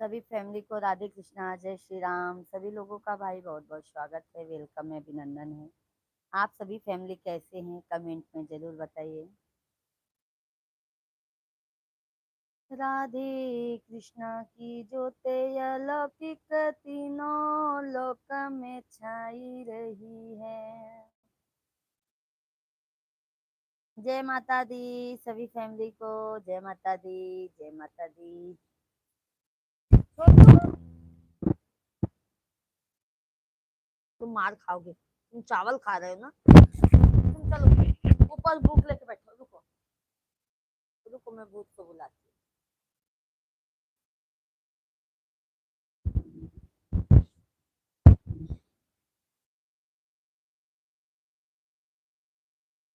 सभी फैमिली को राधे कृष्णा, जय श्री राम। सभी लोगों का भाई बहुत बहुत स्वागत है, वेलकम है, अभिनंदन है। आप सभी फैमिली कैसे हैं, कमेंट में जरूर बताइए। राधे कृष्णा की ज्योति अलौकिक तीनों लोक में छाई रही है। जय माता दी सभी फैमिली को। जय माता दी, जय माता दी। छोटू, तुम मार खाओगे। तुम चावल खा रहे हो ना। तुम चलो ऊपर, भूख लेके बैठो। रुको रुको, मैं भूत को बुलाती हूँ।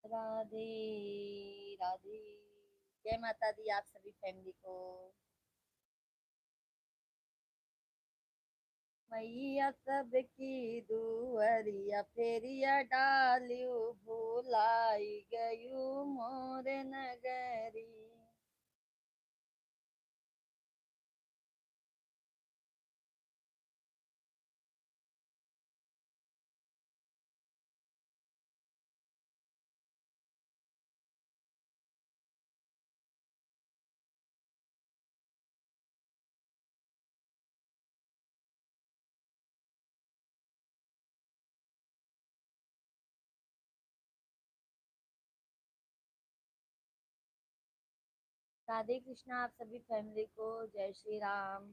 राधे राधे। जय माता दी आप सभी फैमिली को। मैया सबकी दुअरिया फेरिया डालियो, भुलाई गयू मोर नगरी। राधे कृष्णा आप सभी फैमिली को। जय श्री राम।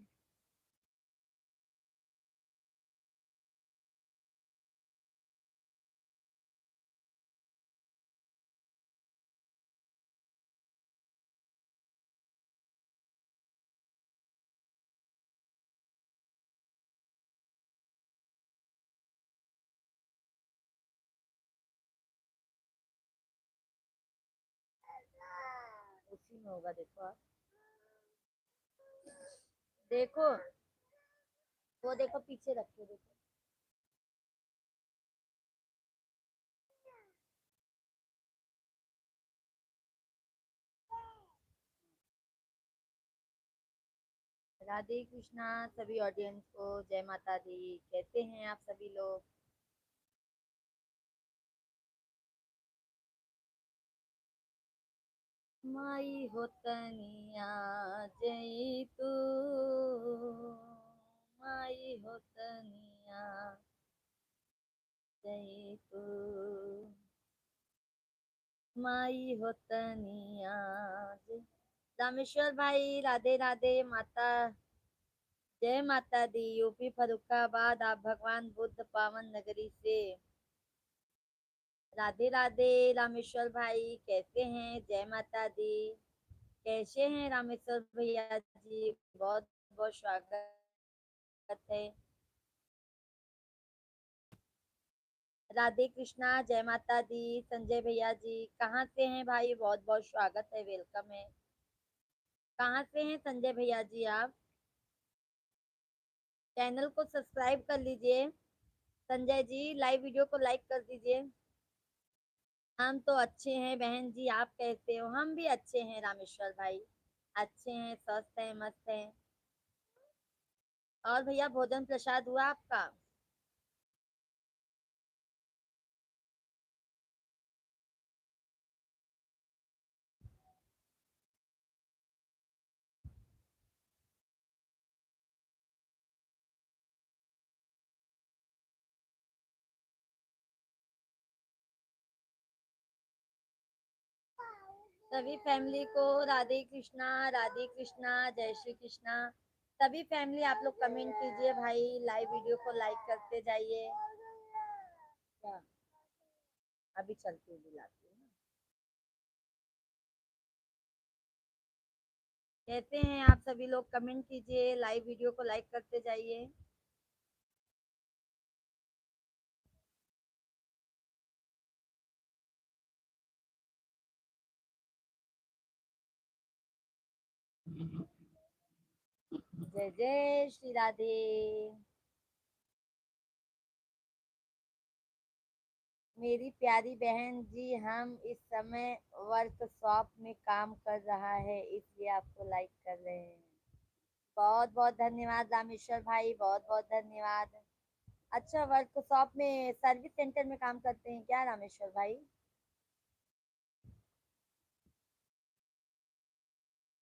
उसी में होगा, देखो आप। देखो, वो देखो पीछे रखे, देखो। राधे कृष्णा सभी ऑडियंस को। जय माता दी। कैसे हैं आप सभी लोग। माई होतनिया जई तू, माई होतनिया जई तू, माई होतनिया जई। रामेश्वर भाई राधे राधे। माता जय माता दी। यूपी फरुखाबाद, आप भगवान बुद्ध पावन नगरी से। राधे राधे रामेश्वर भाई, कैसे हैं। जय माता दी। कैसे हैं रामेश्वर भैया जी, बहुत बहुत स्वागत है। राधे कृष्णा, जय माता दी। संजय भैया जी कहाँ से हैं भाई, बहुत बहुत स्वागत है, वेलकम है। कहाँ से हैं संजय भैया जी आप। चैनल को सब्सक्राइब कर लीजिए। संजय जी लाइव वीडियो को लाइक कर दीजिए। हम तो अच्छे हैं बहन जी, आप कैसे हो। हम भी अच्छे हैं रामेश्वर भाई, अच्छे हैं, स्वस्थ हैं, मस्त हैं। और भैया भोजन प्रसाद हुआ आपका। सभी फैमिली को राधे कृष्णा, राधे कृष्णा, जय श्री कृष्णा। सभी फैमिली आप लोग कमेंट कीजिए भाई, लाइव वीडियो को लाइक करते जाइए। क्या, अभी चलती हूँ बुलाती हूँ ना। कहते हैं आप सभी लोग कमेंट कीजिए, लाइव वीडियो को लाइक करते जाइए। जय जय श्री राधे। मेरी प्यारी बहन जी, हम इस समय वर्कशॉप में काम कर रहा है, इसलिए आपको लाइक कर रहे हैं। बहुत बहुत धन्यवाद रामेश्वर भाई, बहुत बहुत धन्यवाद। अच्छा, वर्कशॉप में सर्विस सेंटर में काम करते हैं क्या रामेश्वर भाई?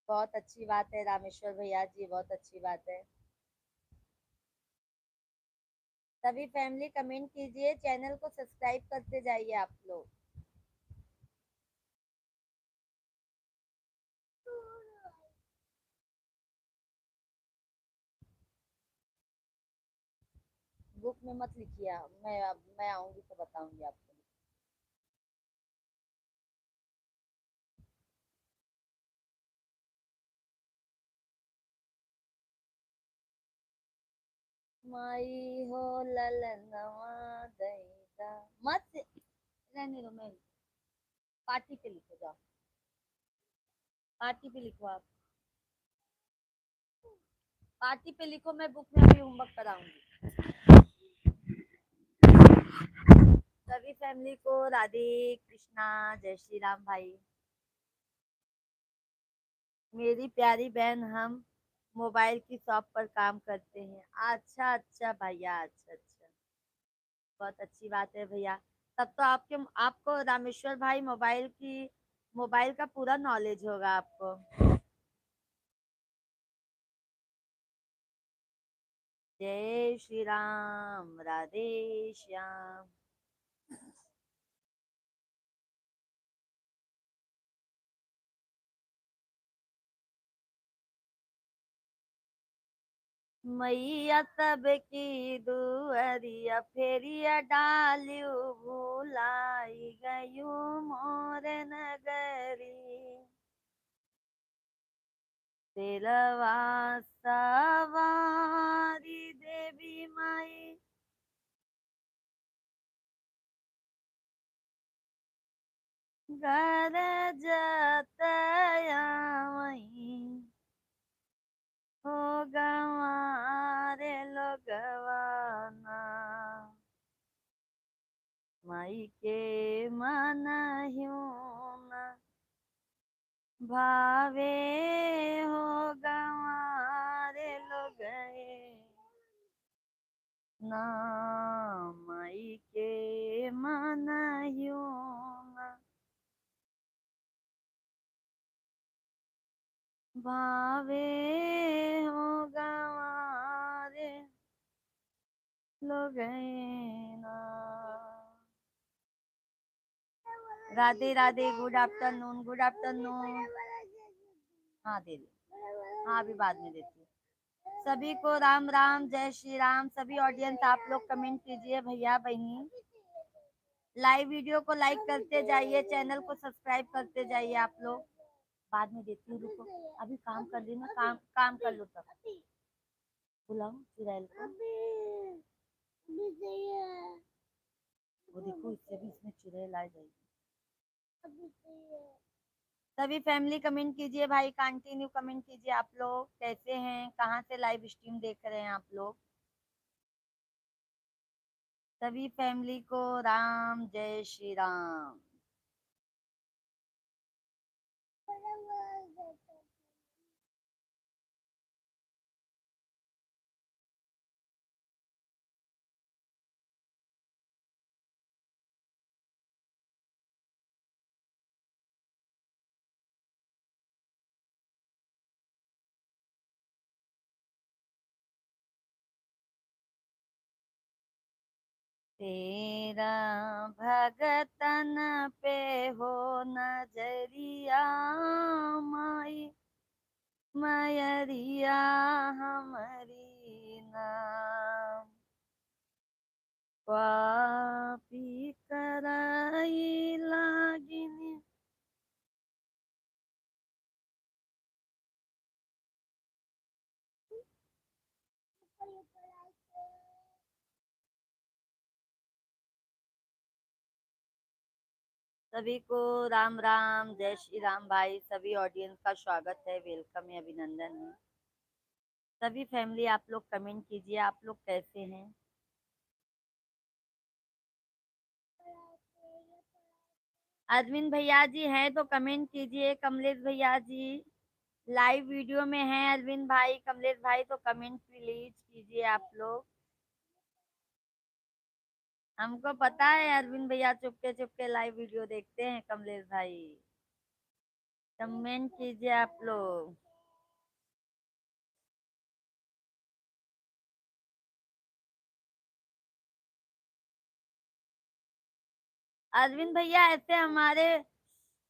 बहुत अच्छी बात है रामेश्वर भैया जी, बहुत अच्छी बात है। सभी फैमिली कमेंट कीजिए, चैनल को सब्सक्राइब करते जाइए आप लोग। बुक में मत लिखिए, मैं आऊंगी तो बताऊंगी आपको। माई हो ललनवा दैदा, मत रहने दो, मैं पार्टी पे लिखो जाओ, पार्टी पे लिखो आप, पार्टी पे लिखो, मैं बुक में अभी होमवर्क कराऊंगी। सभी फैमिली को राधे कृष्णा, जय श्री राम भाई। मेरी प्यारी बहन, हम मोबाइल की शॉप पर काम करते हैं। अच्छा अच्छा भैया, अच्छा अच्छा, बहुत अच्छी बात है भैया। तब तो आपको रामेश्वर भाई मोबाइल का पूरा नॉलेज होगा आपको। जय श्री राम, राधे श्याम। मैया तब की दुअरिया फेरिया डालियो, भूलाई गयू मोर नगरी। तेलवा सवारी देवी माई, घर जतया वहीं हो गवारे लोगवाना। माई के मन ना भावे हो गवारे लोग ना। माई के मन ना भावे हो गवारे लोग ना। Radhe Radhe, good afternoon, good afternoon. हाँ दे दे, हाँ अभी बाद में देती हूँ। सभी को राम राम, जय श्री राम। सभी ऑडियंस आप लोग कमेंट कीजिए भैया बहनी, लाइव वीडियो को लाइक करते जाइए, चैनल को सब्सक्राइब करते जाइए आप लोग। बाद में देती हूँ, रुको अभी काम कर रही हूँ, काम काम कर लो तब। बुलाओ चुड़ैल को, वो देखो इससे भी इसमें चुड़ैल आ जाएगी। सभी फैमिली कमेंट कीजिए भाई, कंटिन्यू कमेंट कीजिए। आप लोग कैसे हैं, कहाँ से लाइव स्ट्रीम देख रहे हैं आप लोग? सभी फैमिली को राम, जय श्री राम। तेरा भगतन पे हो नजरिया माई, मयरिया हमारी नाम। पापी कराई लागिन, सभी को राम राम, जय श्री राम भाई। सभी ऑडियंस का स्वागत है, वेलकम है, अभिनंदन है। सभी फैमिली आप लोग कमेंट कीजिए, आप लोग कैसे हैं? अरविंद भैया जी हैं तो कमेंट कीजिए, कमलेश भैया जी। लाइव वीडियो में हैं अरविंद भाई, कमलेश भाई, तो कमेंट प्लीज कीजिए आप लोग। हमको पता है अरविंद भैया चुपके चुपके लाइव वीडियो देखते हैं कमलेश भाई। कमेंट कीजिए आप लोग। अरविंद भैया ऐसे हमारे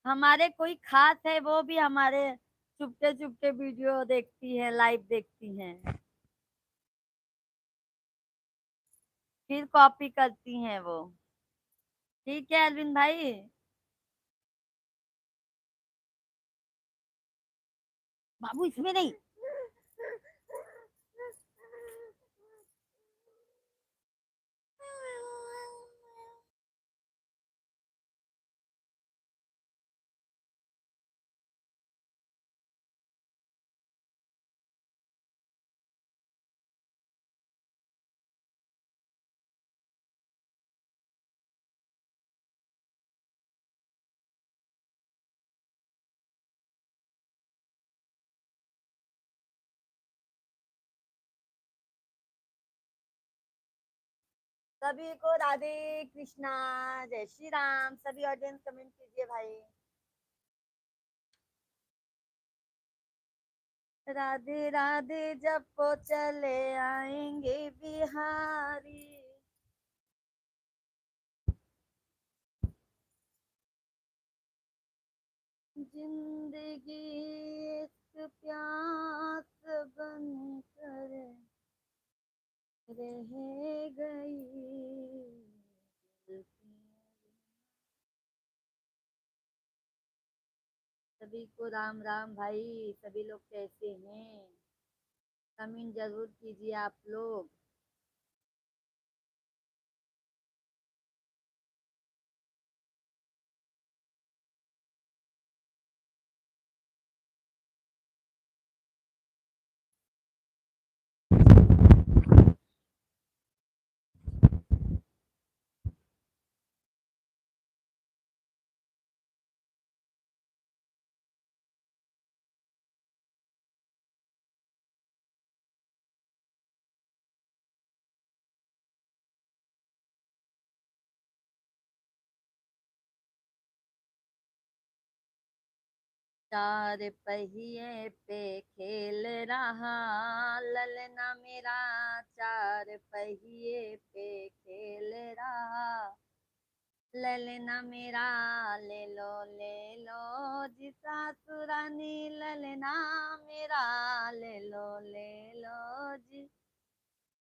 हमारे कोई खास है, वो भी हमारे चुपके चुपके वीडियो देखती है, लाइव देखती हैं, फिर कॉपी करती हैं वो। ठीक है अरविंद भाई। बाबू इसमें नहीं। सभी को राधे कृष्णा, जय श्री राम। सभी ऑडियंस कमेंट कीजिए भाई। राधे राधे जब को चले आएंगे बिहारी, जिंदगी एक प्यास बन कर रह गई। सभी को राम राम भाई। सभी लोग कैसे हैं? कमेंट जरूर कीजिए आप लोग। चार पहिए पे खेल रहा ललना मेरा, चार पहिए पे खेल रहा ललना मेरा। ले लो जी सासुरानी ललना मेरा, ले लो जी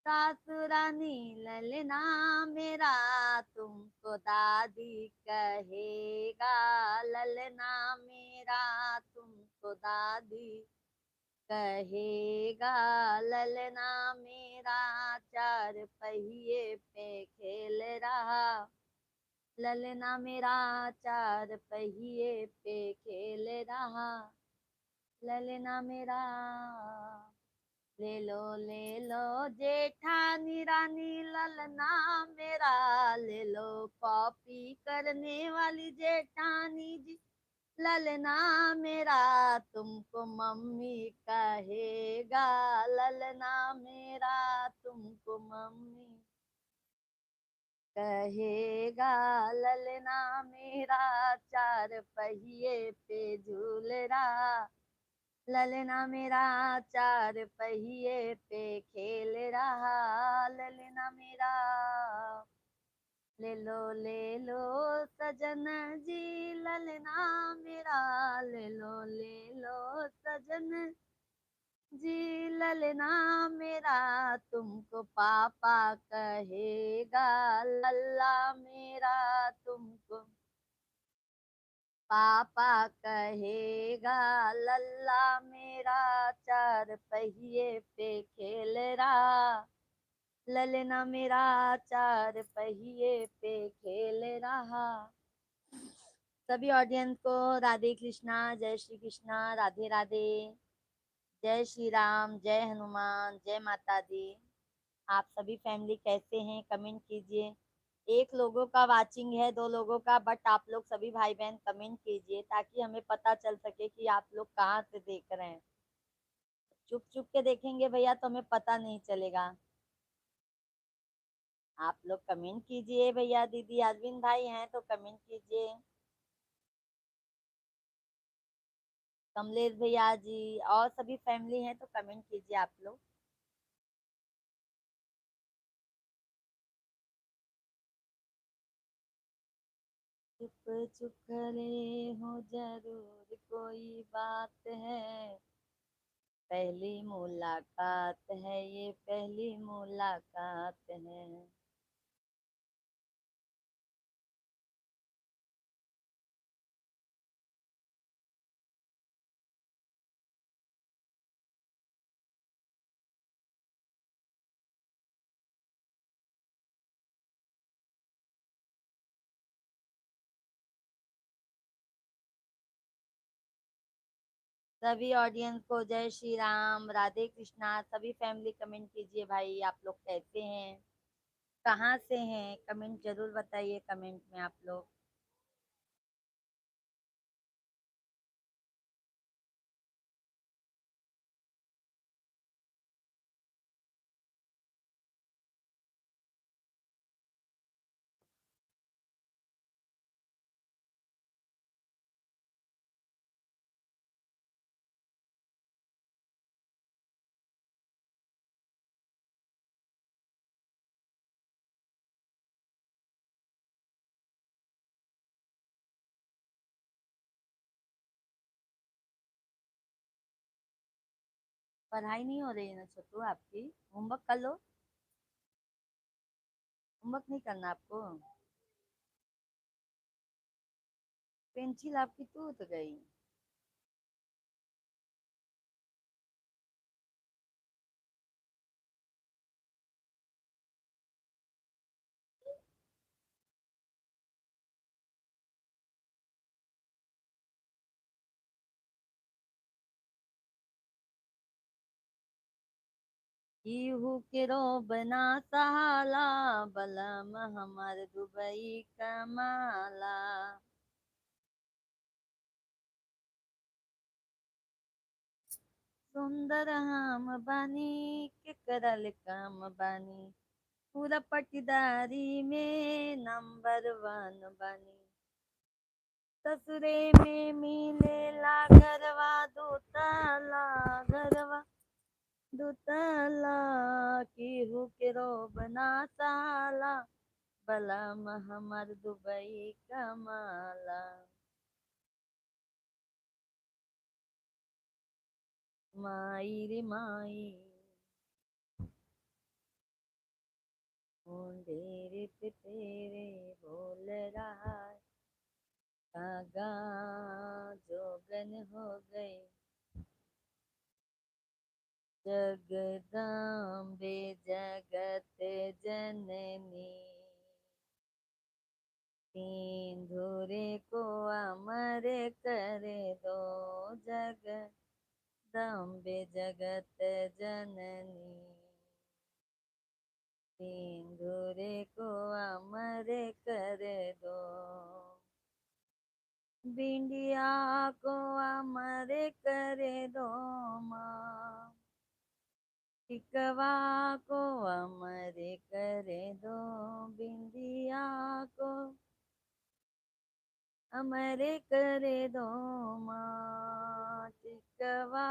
सासुरानी ललना मेरा। तुमको दादी कहेगा ललना मेरा, तुमको दादी कहेगा ललना मेरा। चार पहिए पे खेल रहा ललना मेरा, चार पहिए पे खेल रहा ललना मेरा। ले लो जेठानी रानी ललना मेरा, ले लो कॉपी करने वाली जेठानी जी ललना मेरा। तुमको मम्मी कहेगा ललना मेरा, तुमको मम्मी कहेगा ललना मेरा। चार पहिए पे झूल रहा ललना मेरा, चार पहिए पे खेल रहा ललना मेरा। ले लो सजन जी ललना मेरा, ले लो सजन जी ललना मेरा। तुमको पापा कहेगा लल्ला मेरा, तुमको पापा कहेगा लल्ला मेरा। चार पहिए पे खेल रहा ललना मेरा, चार पहिए पे खेल रहा। सभी ऑडियंस को राधे कृष्णा, जय श्री कृष्णा, राधे राधे, जय श्री राम, जय हनुमान, जय माता दी। आप सभी फैमिली कैसे हैं? कमेंट कीजिए। एक लोगों का वाचिंग है, 2 लोगों का, बट आप लोग सभी भाई बहन कमेंट कीजिए ताकि हमें पता चल सके कि आप लोग कहाँ से देख रहे हैं। चुप चुप के देखेंगे भैया तो हमें पता नहीं चलेगा। आप लोग कमेंट कीजिए भैया, दीदी, अरविंद भाई हैं तो कमेंट कीजिए। कमलेश भैया जी और सभी फैमिली हैं तो कमेंट कीजिए आप लोग। चुप चुप करे हो जरूर कोई बात है, पहली मुलाकात है ये, पहली मुलाकात है। सभी ऑडियंस को जय श्री राम, राधे कृष्णा। सभी फैमिली कमेंट कीजिए भाई, आप लोग कैसे हैं, कहाँ से हैं, कमेंट जरूर बताइए कमेंट में आप लोग। पढ़ाई नहीं हो रही है ना छोटू आपकी? होमवर्क कर लो। होमवर्क नहीं करना आपको? पेंसिल आपकी टूट गई? इहू के रोबना सहाला, बलम हमर दुबई कमाला। सुंदर हम बानी के करल काम बानी, पूरा पटीदारी में नंबर 1 बानी। ससुरे में मिलेला घरवा दूताला, घरवा दूताला। केहू के रोबना साला, बलम हमर दुबई कमाला। माई रे माई, मुंडेरे पे तेरे बोल रहा है, कागा जोगन हो गई। जगदम्बे जगत जननी, सिंदूरे को अमर कर दो, जगदम्बे जगत जननी। सिंदूरे को अमर कर दो, बिंदिया को अमर कर दो माँ, टिकवा को अमर कर दो, बिंदिया को अमर कर दो माँ, टिकवा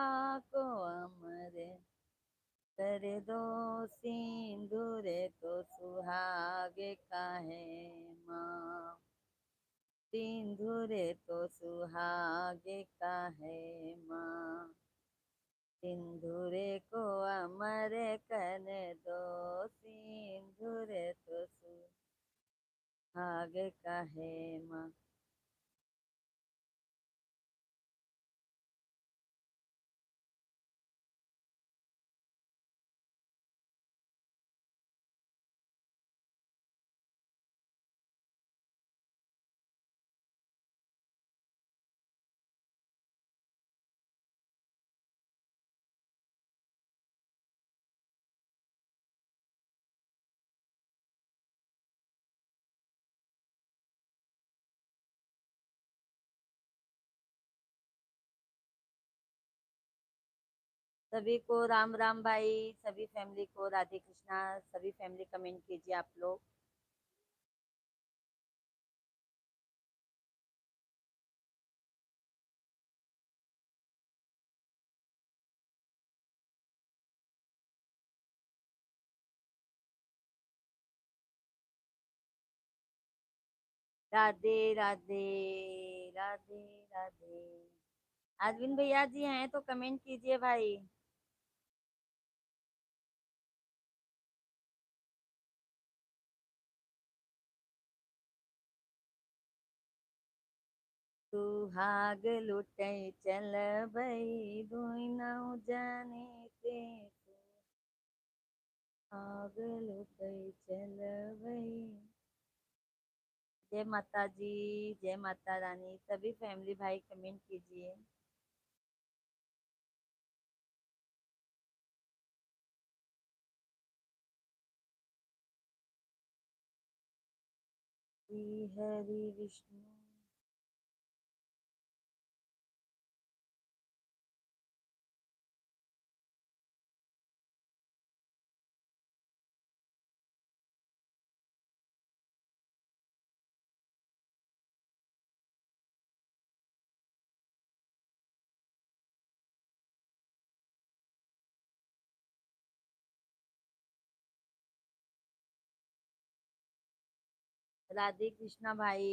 को अमर कर दो। सिंदूर तो सुहाग का है माँ, सिंदूर तो सुहाग का है माँ, सिंदूर को अमर कर दो, सिंदूर तो सुहाग का है माँ। सभी को राम राम भाई, सभी फैमिली को राधे कृष्णा। सभी फैमिली कमेंट कीजिए आप लोग। राधे राधे। राधे राधे। अरविंद भैया जी हैं तो कमेंट कीजिए भाई। सुहाग लुटै चल भई दुई नौ जाने ते। सुहाग लुटै चल भई। जय माता जी। जय माता रानी। सभी फैमिली भाई कमेंट कीजिए। श्री हरि विष्णु। राधे कृष्णा भाई।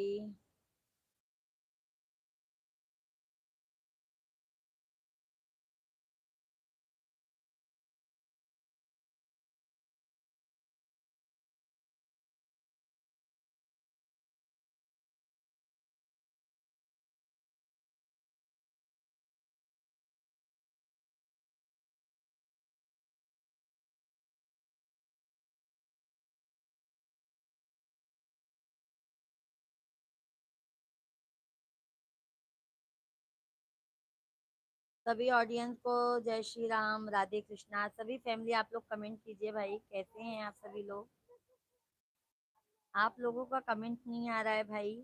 सभी ऑडियंस को जय श्री राम, राधे कृष्णा। सभी फैमिली आप लोग कमेंट कीजिए भाई, कैसे हैं आप सभी लोग। आप लोगों का कमेंट नहीं आ रहा है भाई।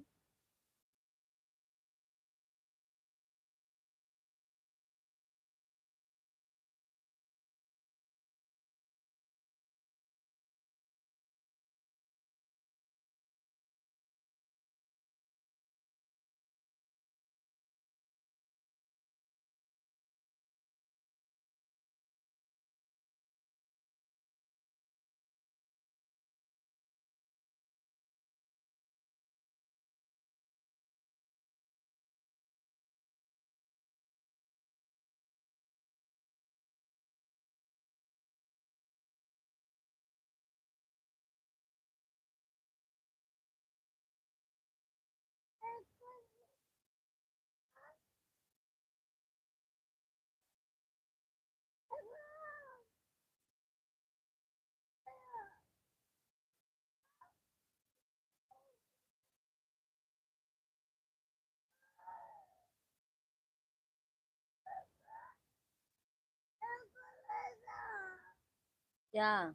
क्या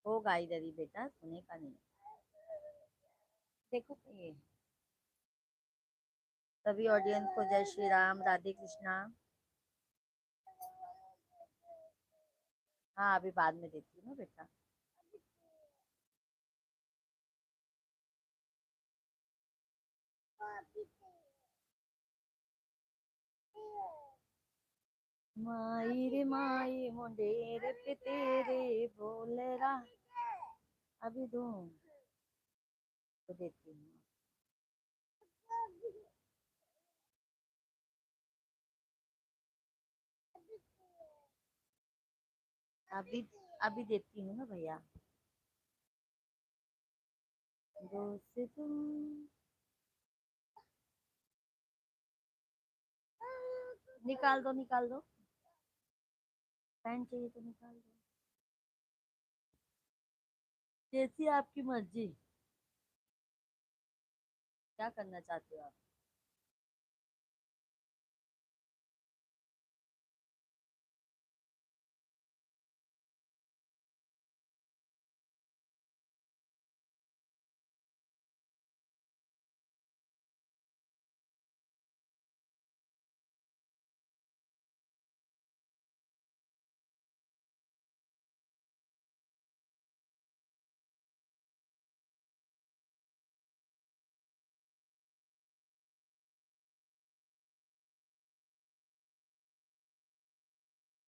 होगा इधर ही बेटा, सुने का नहीं। देखो ये सभी ऑडियंस को जय श्री राम, राधे कृष्णा। हाँ अभी बाद में देती हूँ ना बेटा। माई रे माई मुंडेर पे तेरे बोल रहा। अभी दूँ तो देती हूँ। अभी अभी देती हूँ ना भैया। दोस्त तुम। निकाल दो निकाल दो। पैंट चाहिए तो निकाल दो। जैसी आपकी मर्जी। क्या करना चाहते हो आप।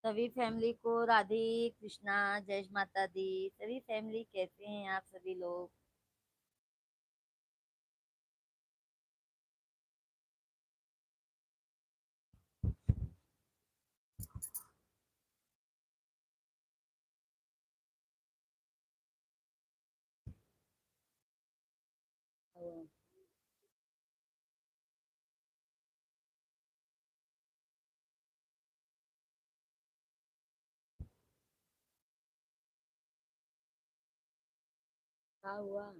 सभी फैमिली को राधे कृष्णा, जय माता दी। सभी फैमिली कैसे हैं आप सभी लोग? क्या हुआ?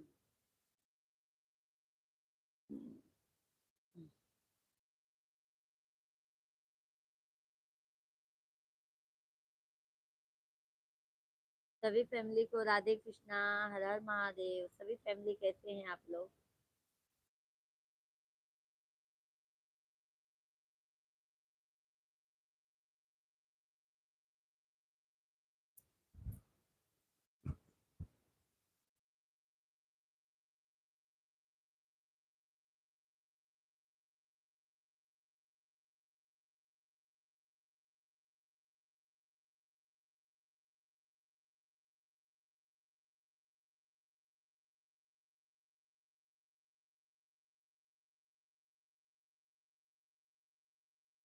सभी फैमिली को राधे कृष्णा, हर हर महादेव। सभी फैमिली कैसे हैं आप लोग?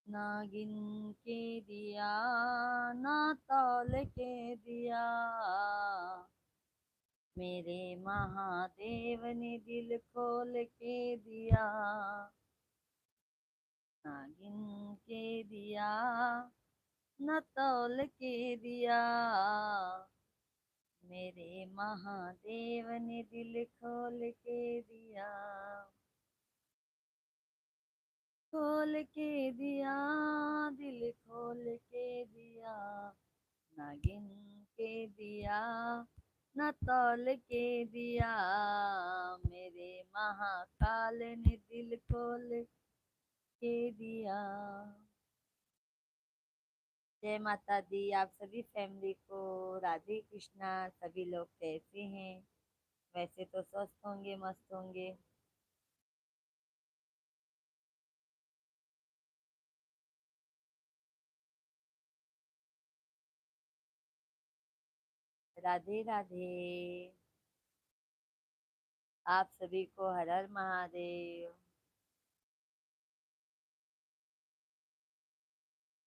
नागिन के दिया, ना तौल के दिया, मेरे महादेव ने दिल खोल के दिया। नागिन के दिया, न तौल के दिया, मेरे महादेव ने दिल खोल के दिया। खोल के दिया, दिल खोल के दिया, नागिन के दिया, न तौल के दिया, मेरे महाकाल ने दिल खोल के दिया। जय माता दी। आप सभी फैमिली को राधे कृष्णा। सभी लोग कैसे हैं? वैसे तो स्वस्थ होंगे, मस्त होंगे। राधे राधे। आप सभी को हर हर महादेव।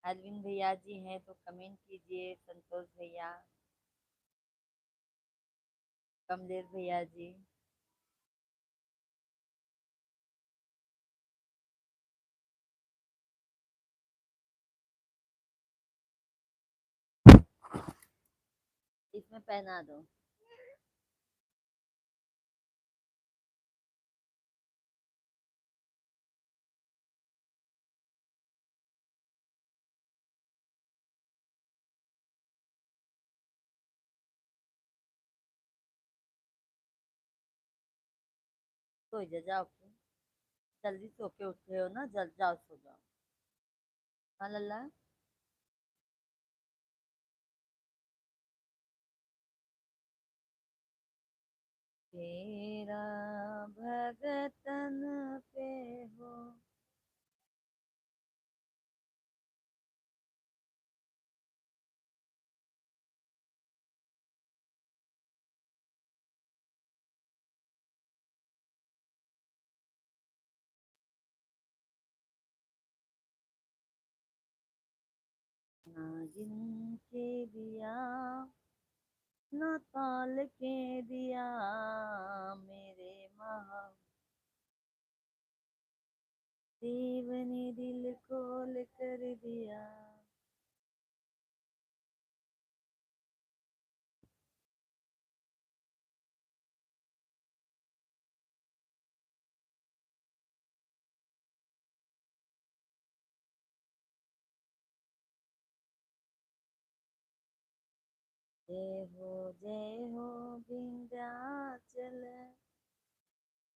अरविंद भैया जी हैं तो कमेंट कीजिए। संतोष भैया, कमलेश भैया जी। इसमें पहना दो। सो जाओ, जल्दी सो के उठे हो ना, जल्द जाओ, सो जाओ। हाँ लल्ला। तेरा भगतन पे हो। नागिन के दिया, न ताल के दिया, मेरे महादेव ने दिल खोल कर दिया। जय हो विंध्याचल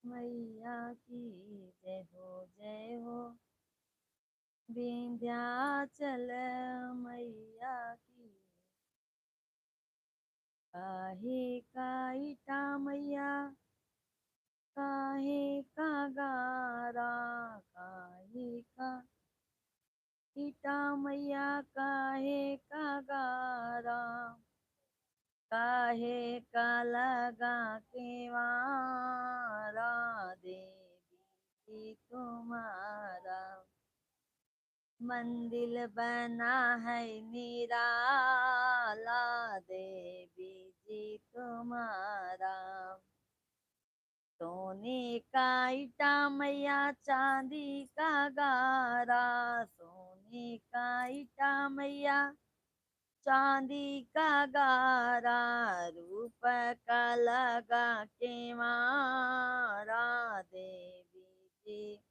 मैया की। जय हो विंध्याचल मैया की। काहे का इटा मैया, काहे का गारा, काहे का ईटा मैया काहे का गारा, काहे का लगा के वारा, देवी तुम्हारा मंदिर बना है निराला, देवी जी तुम्हारा सोने का ईटा मैया चांदी का गारा, सोने का ईटा मैया चांदी का गारा, रूप का लगा के मारा, देवी जी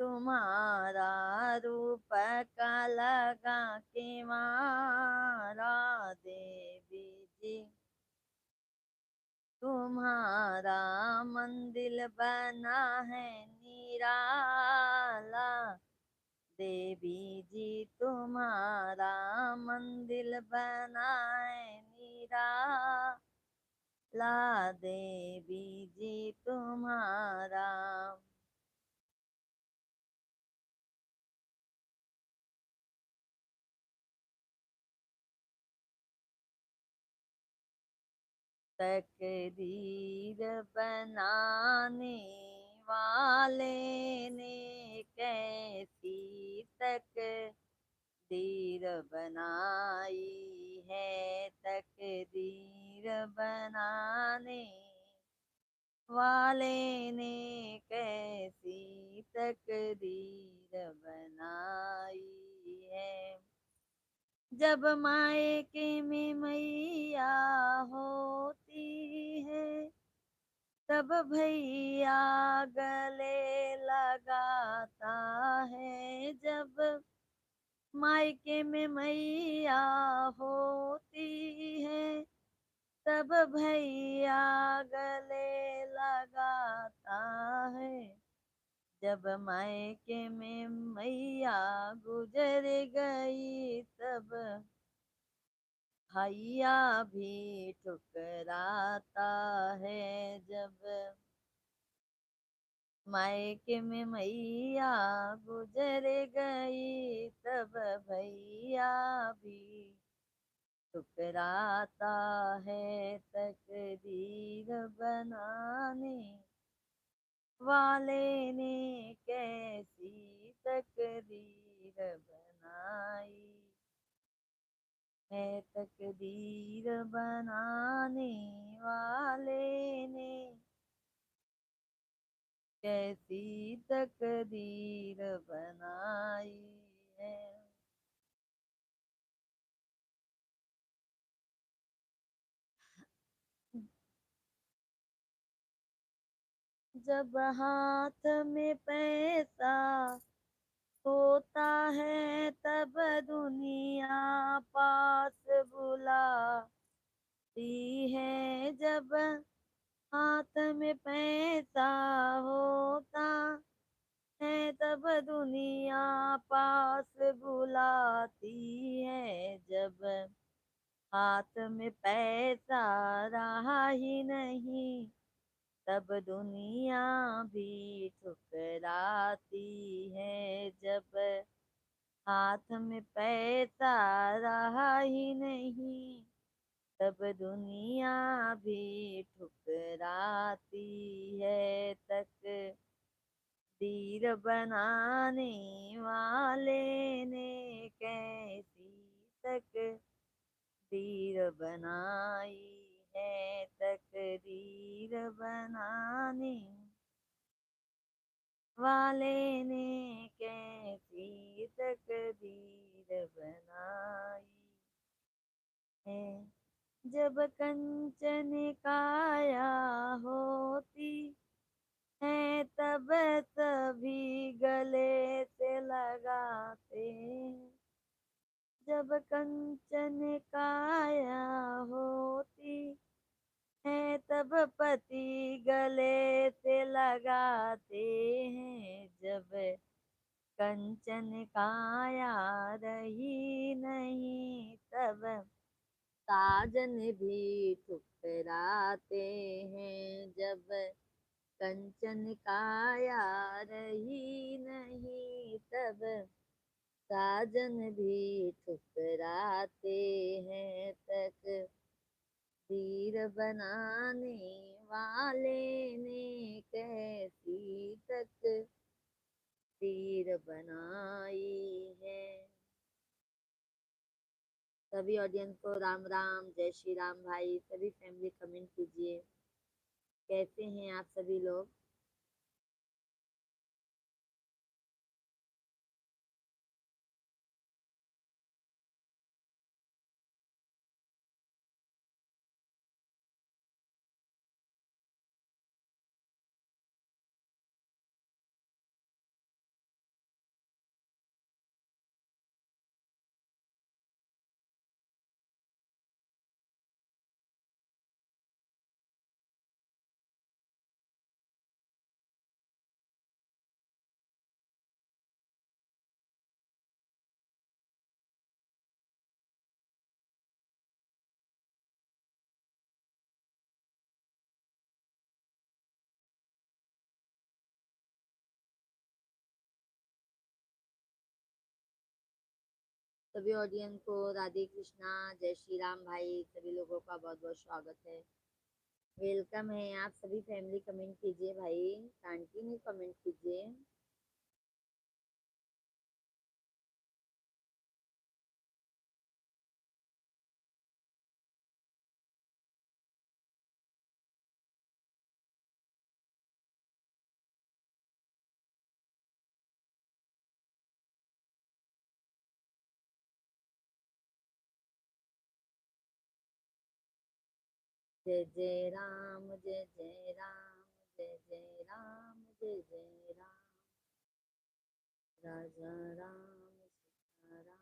तुम्हारा रूप का लगा के मारा, देवी जी तुम्हारा मंदिर बना है निराला, देवी जी तुम्हारा मंदिर बना है निराला, देवी जी तुम्हारा तकदीर बनाने वाले ने कैसी तकदीर बनाई है, तकदीर बनाने वाले ने कैसी तकदीर बनाई है। जब मायके में मैया होती है, तब भैया गले लगाता है। जब मायके में मैया होती है, तब भैया गले लगाता है। जब मायके में मैया गुजर गई, तब भैया भी ठुकराता है। जब मायके में मैया गुजर गई, तब भैया भी ठुकराता है। तकदीर बनाने वाले ने कैसी तकदीर बनाई है, तकदीर बनाने वाले ने कैसी तकदीर बनाई है। जब हाथ में पैसा होता है, तब दुनिया पास बुलाती है। जब हाथ में पैसा होता है, तब दुनिया पास बुलाती है। जब हाथ में पैसा रहा ही नहीं, तब दुनिया भी ठुकराती है। जब हाथ में पैसा रहा ही नहीं, तब दुनिया भी ठुकराती है। तकदीर बनाने वाले ने कैसी तकदीर बनाई है, तकदीर बनाने वाले ने कैसी तकदीर बनाई है। जब कंचन काया होती है, तब सभी गले से लगाते हैं। जब कंचन काया होती है, तब पति गले से लगाते हैं। जब कंचन काया रही नहीं, तब साजन भी ठुकराते हैं। जब कंचन काया रही नहीं, तब साजन भी ठुकराते हैं, तक तीर बनाने वाले ने कैसी तक तीर बनाई है। सभी ऑडियंस को राम राम, जय श्री राम भाई। सभी फैमिली कमेंट कीजिए, कैसे हैं आप सभी लोग। सभी ऑडियंस को राधे कृष्णा, जय श्री राम भाई। सभी लोगों का बहुत बहुत स्वागत है, वेलकम है। आप सभी फैमिली कमेंट कीजिए भाई, कंटिन्यू कमेंट कीजिए। जय जय राम, जय जय राम, जय जय राम, जय जय राम, राजा राम सीता राम।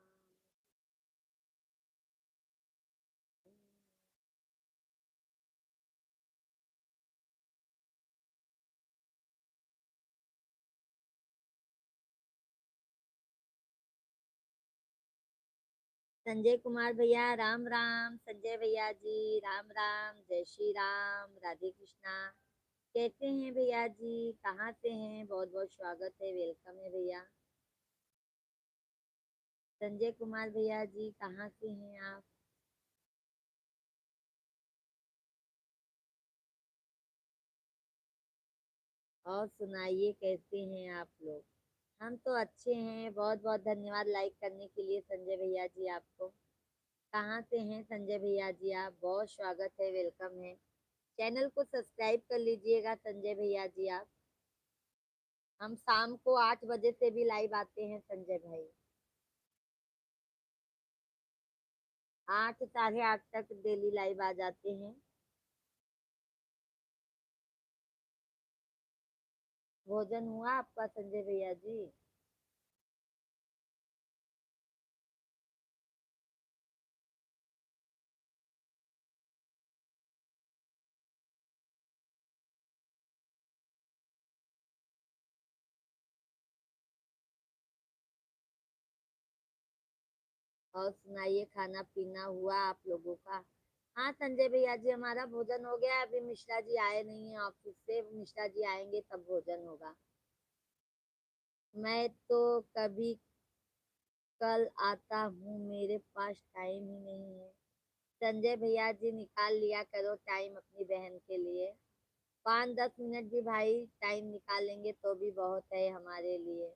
संजय कुमार भैया राम राम, संजय भैया जी राम राम, जय श्री राम, राधे कृष्णा। कैसे हैं भैया जी, कहाँ से हैं। बहुत बहुत स्वागत है, वेलकम है भैया। संजय कुमार भैया जी कहाँ से हैं आप। और सुनाइए, कैसे हैं आप लोग। हम तो अच्छे हैं, बहुत बहुत धन्यवाद लाइक करने के लिए संजय भैया जी आपको। कहाँ से हैं संजय भैया जी आप, बहुत स्वागत है, वेलकम है। चैनल को सब्सक्राइब कर लीजिएगा संजय भैया जी आप। हम शाम को 8 बजे से भी लाइव आते हैं संजय भाई, 8 साढ़े 8 तक डेली लाइव आ जाते हैं। भोजन हुआ आपका संजय भैया जी। और सुनाइए, खाना पीना हुआ आप लोगों का। हाँ संजय भैया जी, हमारा भोजन हो गया। अभी मिश्रा जी आए नहीं है ऑफिस से, मिश्रा जी आएंगे तब भोजन होगा। मैं तो कभी कल आता हूँ, मेरे पास टाइम ही नहीं है। संजय भैया जी निकाल लिया करो टाइम अपनी बहन के लिए। 5-10 मिनट भी भाई टाइम निकालेंगे तो भी बहुत है हमारे लिए।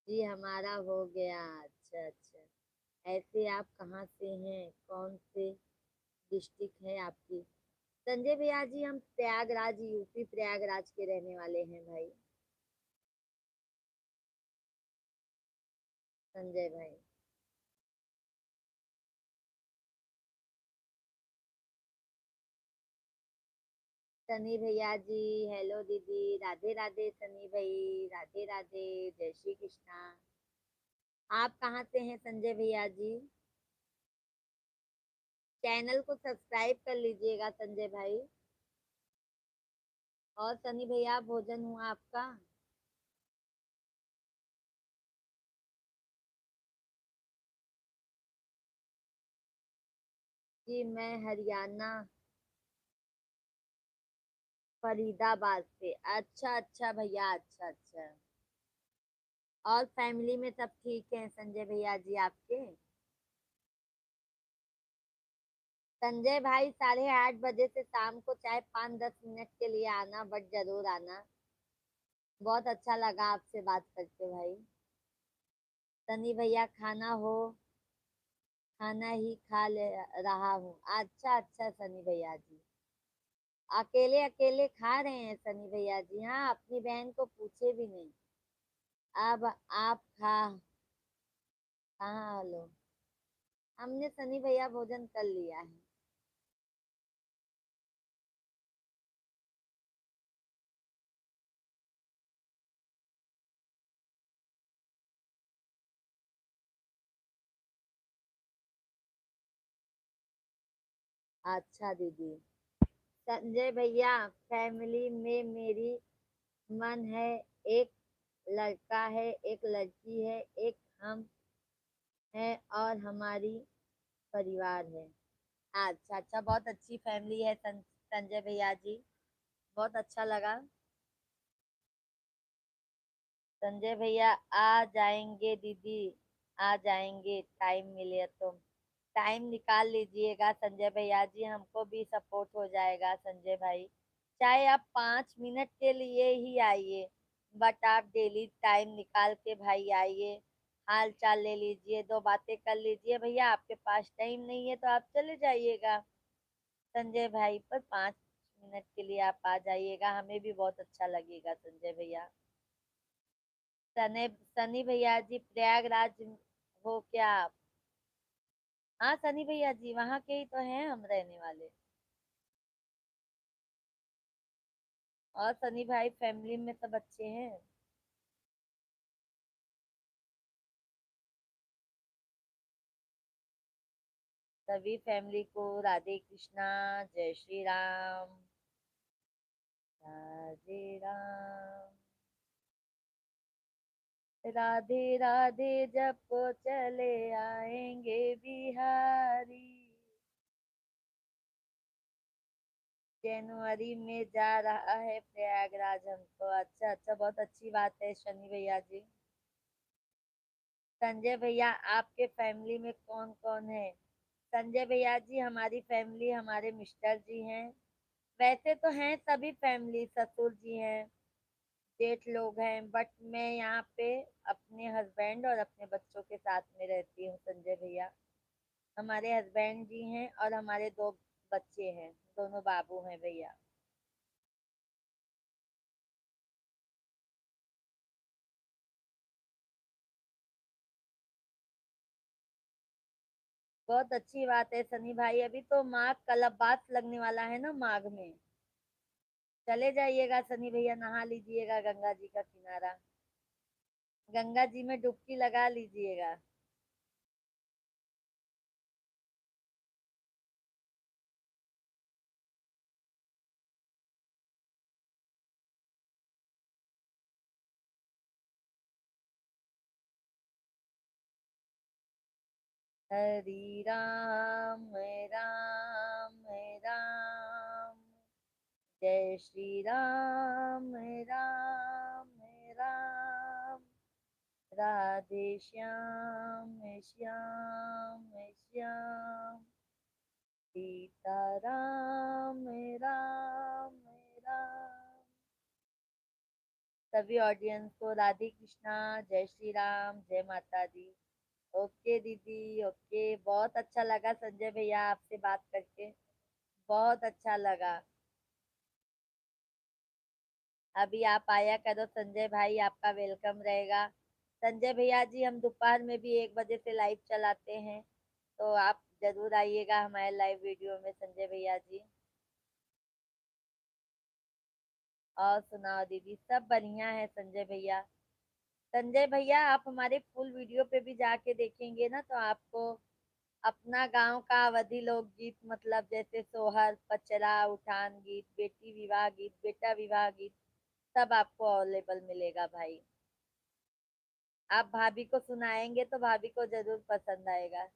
जी हमारा हो गया। अच्छा अच्छा। ऐसे आप कहाँ से हैं, कौन से डिस्ट्रिक्ट है आपकी। संजय भैया जी हम प्रयागराज, यूपी प्रयागराज के रहने वाले हैं भाई। संजय भाई। सनी भैया जी, हेलो दीदी, राधे राधे सनी भाई, राधे राधे, जय श्री कृष्णा। आप कहाँ से हैं संजय भैया जी। चैनल को सब्सक्राइब कर लीजिएगा संजय भाई। और सनी भैया भोजन हुआ आपका। जी मैं हरियाणा, फरीदाबाद से। अच्छा अच्छा भैया, अच्छा अच्छा। और फैमिली में सब ठीक है संजय भैया जी आपके? संजय भाई 8:30 बजे से शाम को चाहे 5-10 मिनट के लिए आना, बट जरूर आना। बहुत अच्छा लगा आपसे बात करके भाई। सनी भैया खाना हो, खाना ही खा ले रहा हूँ। अच्छा अच्छा सनी भैया जी, अकेले अकेले खा रहे हैं सनी भैया जी? हाँ, अपनी बहन को पूछे भी नहीं। अब आप कहाँ लो? हमने सनी भैया भोजन कर लिया है। अच्छा दीदी। संजय भैया, फैमिली में मेरी मन है, एक लड़का है, एक लड़की है, एक हम है और हमारी परिवार है। अच्छा अच्छा, बहुत अच्छी फैमिली है संजय भैया जी, बहुत अच्छा लगा। संजय भैया आ जाएंगे दीदी, आ जाएंगे, टाइम मिले तो। टाइम निकाल लीजिएगा संजय भैया जी, हमको भी सपोर्ट हो जाएगा संजय भाई। चाहे आप 5 मिनट के लिए ही आइए, बट आप डेली टाइम निकाल के भाई आइए। हाल चाल ले लीजिए, दो बातें कर लीजिए। भैया आपके पास टाइम नहीं है तो आप चले जाइएगा संजय भाई, पर 5 मिनट के लिए आप आ जाइएगा, हमें भी बहुत अच्छा लगेगा संजय भैया। सने सनी भैया जी, प्रयागराज हो क्या आप? हाँ सनी भैया जी, वहाँ के ही तो हैं हम रहने वाले। और सनी भाई, फैमिली में सब अच्छे हैं? सभी फैमिली को राधे कृष्णा, जय श्री राम, राधे राम, राधे राधे जप चले आएंगे बिहारी। जनवरी में जा रहा है प्रयागराज हमको। अच्छा अच्छा, बहुत अच्छी बात है शनि भैया जी। संजय भैया, आपके फैमिली में कौन कौन है? संजय भैया जी, हमारी फैमिली, हमारे मिस्टर जी हैं। वैसे तो हैं सभी फैमिली, ससुर जी हैं, जेठ लोग हैं, बट मैं यहाँ पे अपने हस्बैंड और अपने बच्चों के साथ में रहती हूँ संजय भैया। हमारे हस्बैंड जी हैं और हमारे दो बच्चे हैं, दोनों बाबू हैं भैया। बहुत अच्छी बात है सनी भाई, अभी तो माघ कलबात लगने वाला है ना, माघ में चले जाइएगा सनी भैया, नहा लीजिएगा गंगा जी का किनारा, गंगा जी में डुबकी लगा लीजिएगा। हरी राम राम राम, जय श्री राम राम राम, राधे श्याम श्याम श्याम, सीता राम राम राम। सभी ऑडियंस को राधे कृष्णा, जय श्री राम, जय माता दी। ओके दीदी, ओके, बहुत अच्छा लगा संजय भैया आपसे बात करके, बहुत अच्छा लगा। अभी आप आया करो संजय भाई, आपका वेलकम रहेगा। संजय भैया जी, हम दोपहर में भी 1 बजे से लाइव चलाते हैं, तो आप जरूर आइएगा हमारे लाइव वीडियो में संजय भैया जी। और सुनाओ दीदी, सब बढ़िया है संजय भैया। संजय भैया, आप हमारे फुल वीडियो पे भी जाके देखेंगे ना, तो आपको अपना गांव का अवधि लोकगीत, मतलब जैसे सोहर, पचरा, उठान गीत, बेटी विवाह गीत, बेटा विवाह गीत, सब आपको अवेलेबल मिलेगा भाई। आप भाभी को सुनाएंगे तो भाभी को जरूर पसंद आएगा।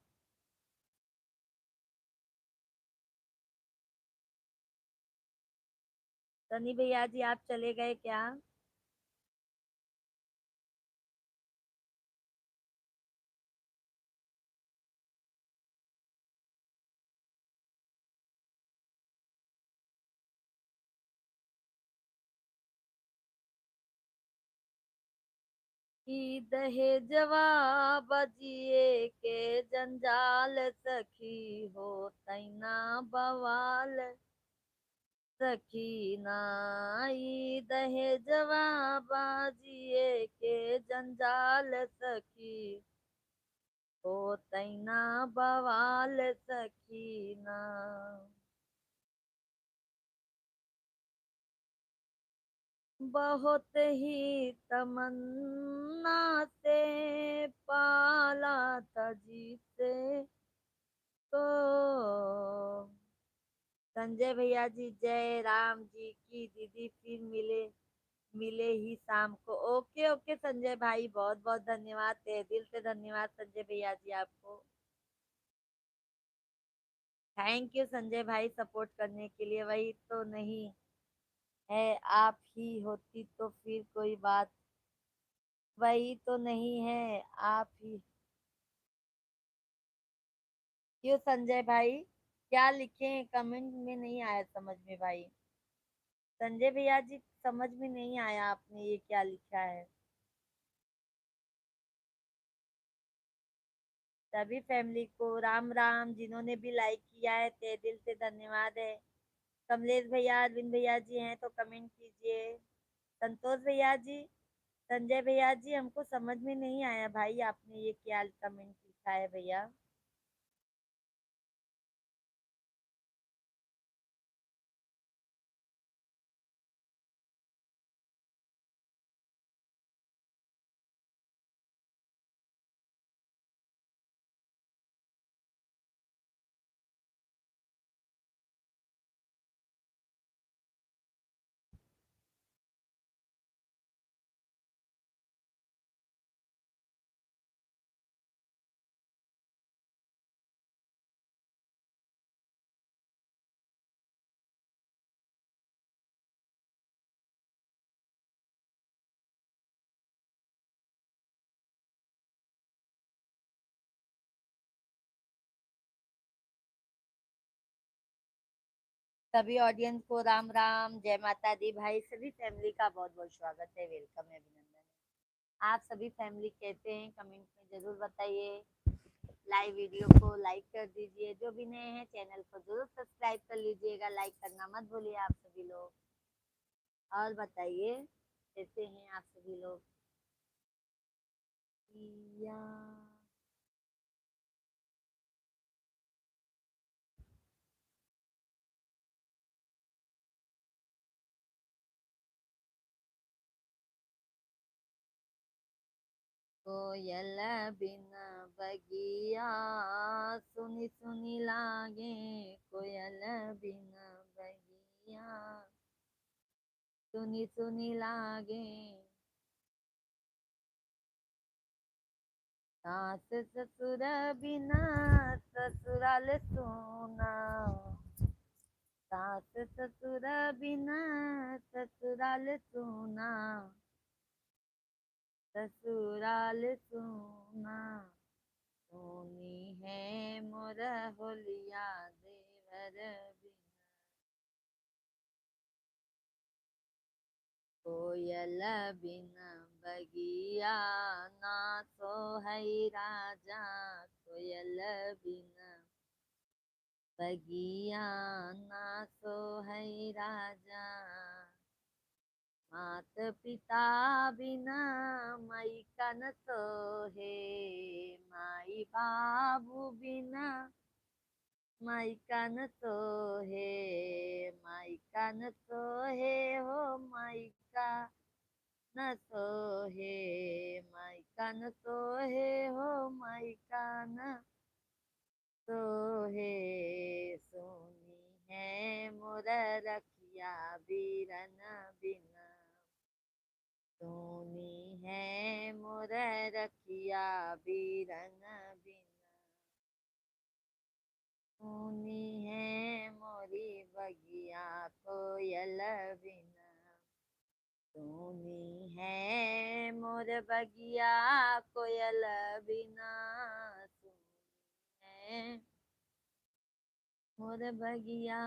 सनी भैया जी, आप चले गए क्या? दहेजवा बजिए के जंजाल सखी हो तैना बवाल सखी नाई दहेजवा बाजिए के जंजाल सखी हो तैना बवाल सखी ना। बहुत ही तमन्ना से पाला था जीते को। संजय भैया जी जय राम जी की। दीदी फिर मिले मिले ही शाम को। ओके ओके संजय भाई, बहुत बहुत धन्यवाद, तहे दिल से धन्यवाद संजय भैया जी आपको। थैंक यू संजय भाई सपोर्ट करने के लिए। वही तो नहीं है, आप ही होती तो फिर कोई बात। वही तो नहीं है, आप ही। क्यों संजय भाई, क्या लिखे कमेंट में नहीं आया समझ में भाई। संजय भैया जी समझ में नहीं आया आपने ये क्या लिखा है। सभी फैमिली को राम राम, जिन्होंने भी लाइक किया है तहे दिल से धन्यवाद है। कमलेश भैया अरविंद भैया जी हैं तो कमेंट कीजिए। संतोष भैया जी, संजय भैया जी हमको समझ में नहीं आया भाई आपने ये क्या कमेंट लिखा है भैया। सभी ऑडियंस को राम राम, जय माता दी भाई। सभी फैमिली का बहुत बहुत स्वागत है, वेलकम है, अभिनंदन है। आप सभी फैमिली कैसे हैं कमेंट में जरूर बताइए। लाइव वीडियो को लाइक कर दीजिए, जो भी नए हैं चैनल को जरूर सब्सक्राइब कर लीजिएगा, लाइक करना मत भूलिए आप सभी लोग। और बताइए कैसे हैं आप सभी लोग। या कोयल बिन बगिया सुनी सुनी लागे, कोयल बिन बगिया सुनी सुनी लागे। सास ससुर बिना ससुराल सुना, सास ससुर बिना ससुराल सुना, ससुराल सुना। सोनी है मोर होलिया देवर बिना। कोयल बिन बगिया ना सोहई राजा, कोयल बिन बगिया ना सोहई राजा। मात पिता बिना मई कन सोहे, माई बाबू बिना मायका न सोहे, मायका न सोहे हो मायका न सोहे, मायका न सोहे हो मायका न सोहे। सोनी है मोर रखिया बीरन बिना, सोनी है मोर रखिया बीरन बिना। सुनी है मोरी बगिया कोयल बिना, सुनी है मोर बगिया कोयल बिना। सुनी है मोर बगिया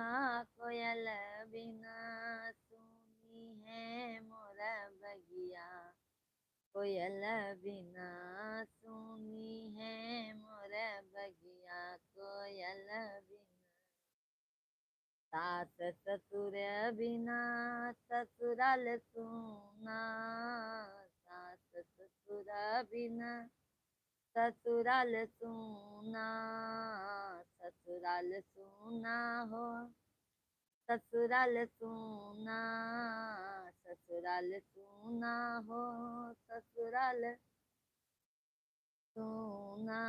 कोयल बिना, सुनी है मोर बगिया कोयल बिना सुनी है मोर बगिया, कोयल बिना। सास ससुर बिना ससुराल सुना, सास ससुर बिना ससुराल सुना, ससुराल सुना हो, ससुराल सुना, ससुराल सुना हो, ससुराल सुना।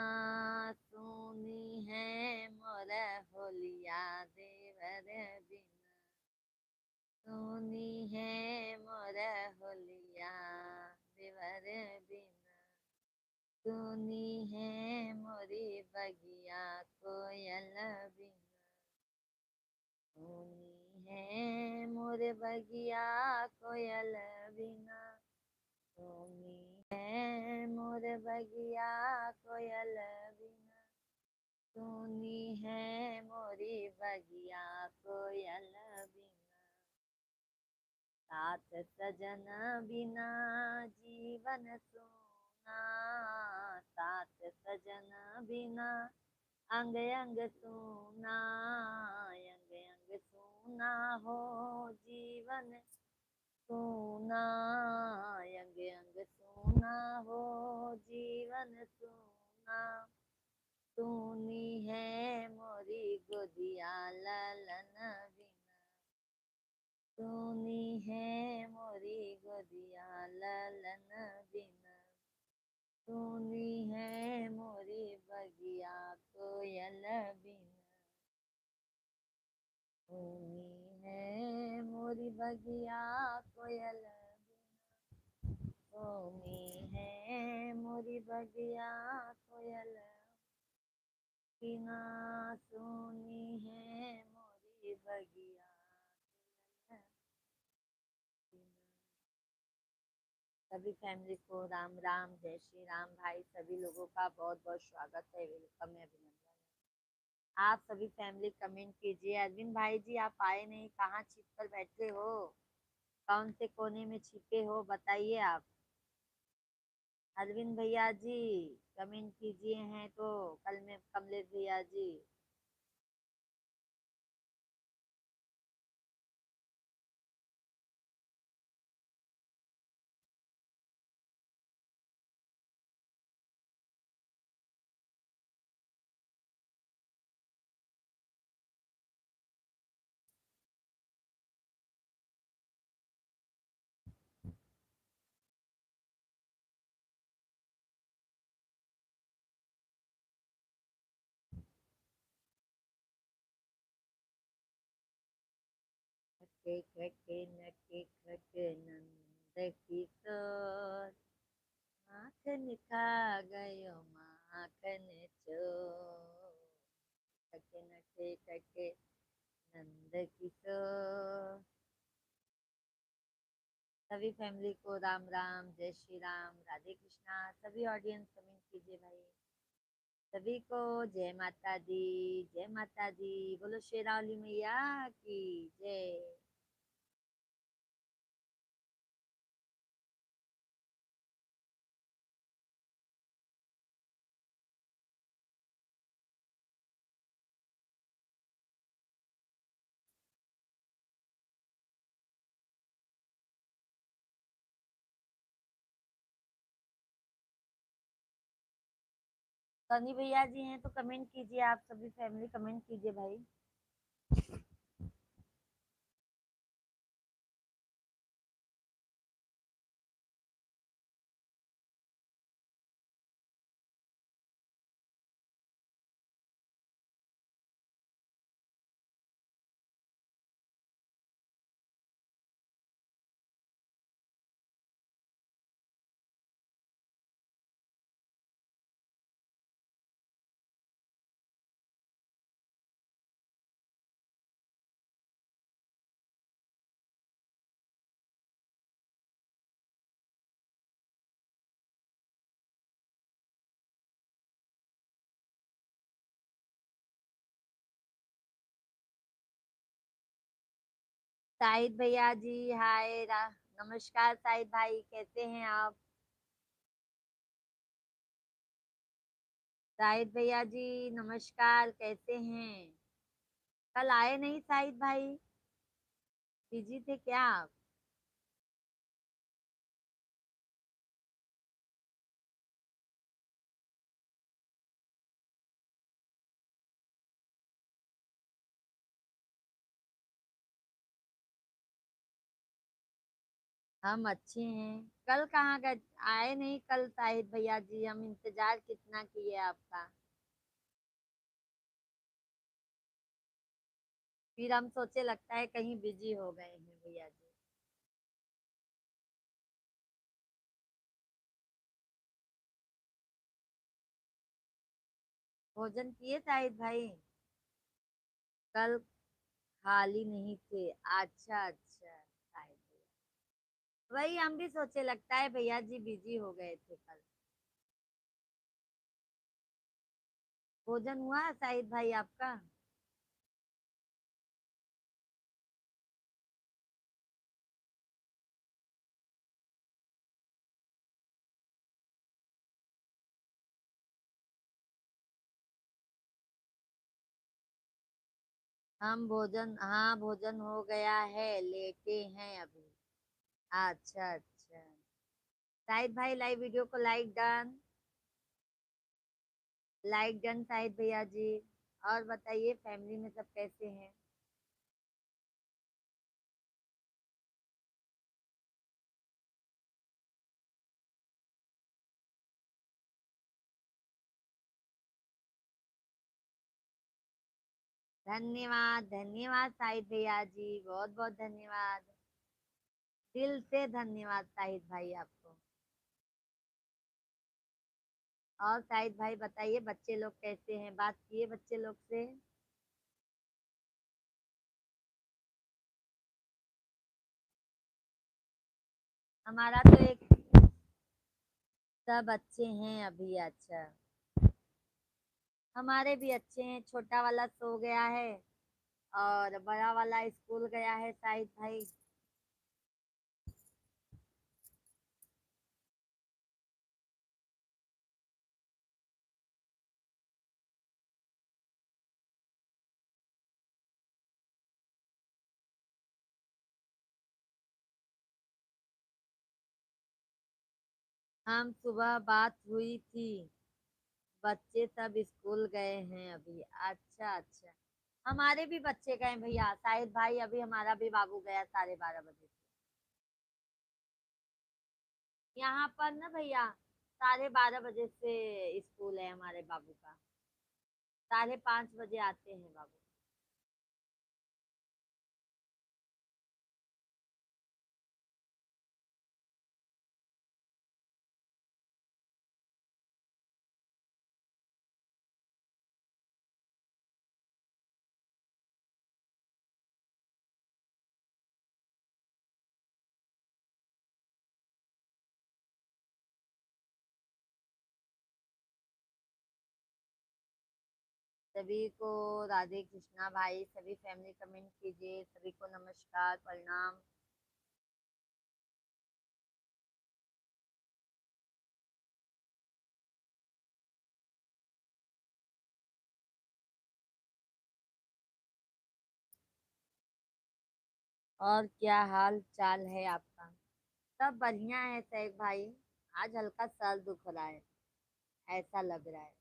सुनी है मोर होलिया देवर बिना, सुनी है मोर होलिया देवर बिना। सुनी है मोरी बगिया कोयल बिना, सुनी है मोरे बगिया कोयल बिना, सुनी है मोरे बगिया कोयल बिना, सुनी है मोरी बगिया कोयल बिना। साथ सजन बिना जीवन सुना, साथ सजन बिना अंग अंग सुना, अंग अंग सुना हो जीवन सुना, अंग अंग सुना हो जीवन सुना। सुनी है मोरी गोदिया ललन बिना, सुनी है मोरी गोदिया ललन बिना, सुनी है मोरी बगिया कोयल बिना, सुनी है मोरी बगिया कोयल बिना, सुनी है मोरी बगिया कोयल बिना, सुनी है मोरी बगिया कोयल बिना। सभी फैमिली को राम राम, जय श्री राम। भाई सभी लोगों का बहुत बहुत स्वागत है, वेलकम है, अभिनंदन है। आप सभी फैमिली कमेंट कीजिए। अरविंद भाई जी आप आए नहीं, कहाँ छिप कर बैठे हो, कौन से कोने में छिपे हो, बताइए आप। अरविंद भैया जी कमेंट कीजिए हैं तो, कल में कमलेश भैया जी। खके खके नके खके नंद किशोर, माखन खा गयो माखन चोर। खके नके खके नंद किशोर। सभी फैमिली को राम राम, जय श्री राम, राधे कृष्णा। सभी ऑडियंस कमेंट कीजिए भाई। सभी को जय माता दी, जय माता दी। बोलो शेरावली मैया की जय। सनी भैया जी हैं तो कमेंट कीजिए, आप सभी फैमिली कमेंट कीजिए भाई। साहिद भैया जी हाय, नमस्कार साहिद भाई, कैसे हैं आप। शाहिद भैया जी नमस्कार, कैसे हैं? कल आए नहीं शाहिद भाई, बिजी थे क्या आप? हम अच्छे हैं। कल कहाँ गए? आए नहीं कल शाहिद भैया जी, हम इंतजार कितना किए आपका। फिर हम सोचे लगता है कहीं बिजी हो गए हैं भैया जी। भोजन किए शाहिद भाई? कल खाली नहीं थे? अच्छा अच्छा शाहिद भैया, वही हम भी सोचे लगता है भैया जी बिजी हो गए थे कल। भोजन हुआ शाहिद भाई आपका? हम भोजन, हाँ भोजन हो गया है, लेटे हैं अभी। अच्छा अच्छा। शाहिद भाई लाइव वीडियो को like done. Like done Shahid भैया जी। और बताइए फैमिली में सब कैसे हैं? धन्यवाद धन्यवाद शाहिद भैया जी, बहुत बहुत धन्यवाद। दिल से धन्यवाद शाहिद भाई आपको। और शाहिद भाई बताइए बच्चे लोग कैसे हैं, बात किए बच्चे लोग से? हमारा तो एक, सब अच्छे हैं अभी। अच्छा, हमारे भी अच्छे हैं। छोटा वाला सो गया है और बड़ा वाला स्कूल गया है शाहिद भाई। हम सुबह बात हुई थी, बच्चे सब स्कूल गए हैं अभी। अच्छा अच्छा। हमारे भी बच्चे गए भैया शाहिद भाई, अभी हमारा भी बाबू गया 12:30 बजे। यहाँ पर ना भैया 12:30 बजे से स्कूल है हमारे बाबू का। 5:30 बजे आते हैं बाबू। सभी को राधे कृष्णा भाई, सभी फैमिली कमेंट कीजिए, सभी को नमस्कार प्रणाम। और क्या हाल चाल है आपका? सब बढ़िया है सैफ भाई। आज हल्का सर दुख रहा है, ऐसा लग रहा है।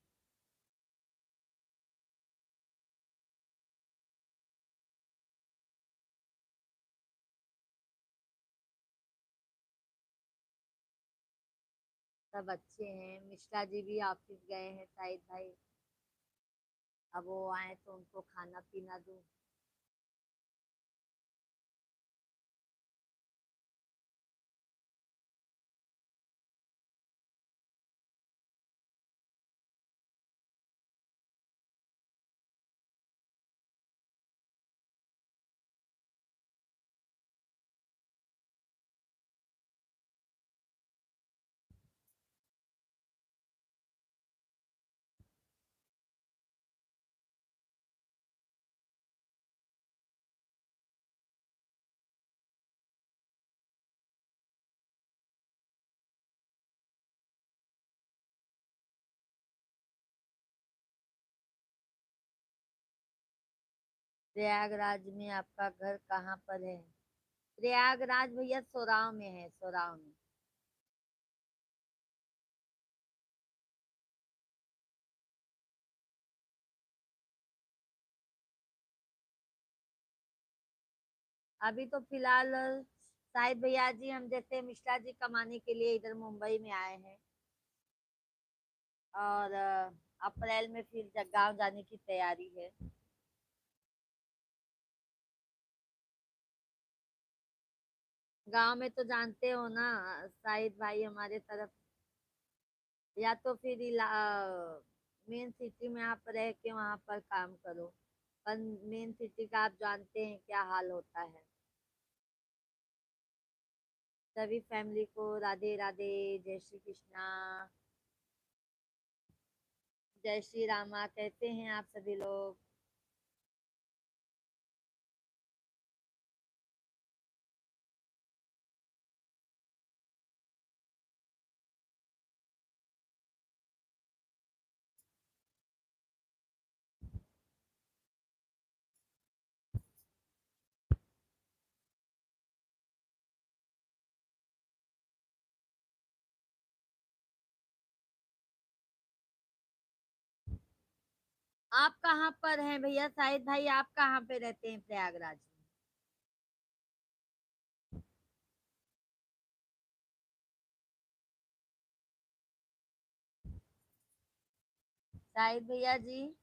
सब अच्छे हैं। मिश्रा जी भी ऑफिस गए हैं शाहिद भाई, अब वो आए तो उनको खाना पीना दूं। प्रयागराज में आपका घर कहाँ पर है? प्रयागराज भैया सोराव में है, सोराव में। अभी तो फिलहाल शायद भैया जी हम जैसे मिश्रा जी कमाने के लिए इधर मुंबई में आए हैं, और अप्रैल में फिर गाँव जाने की तैयारी है। गांव में तो जानते हो ना शाहिद भाई, हमारे तरफ या तो फिर मेन सिटी में आप रह के वहां पर काम करो, पर मेन सिटी का आप जानते हैं क्या हाल होता है। सभी फैमिली को राधे राधे, जय श्री कृष्णा, जय श्री रामा। कहते हैं आप सभी लोग? आप कहाँ पर हैं भैया? शाहिद भाई आप कहाँ पे रहते हैं प्रयागराज में? शाहिद भैया जी।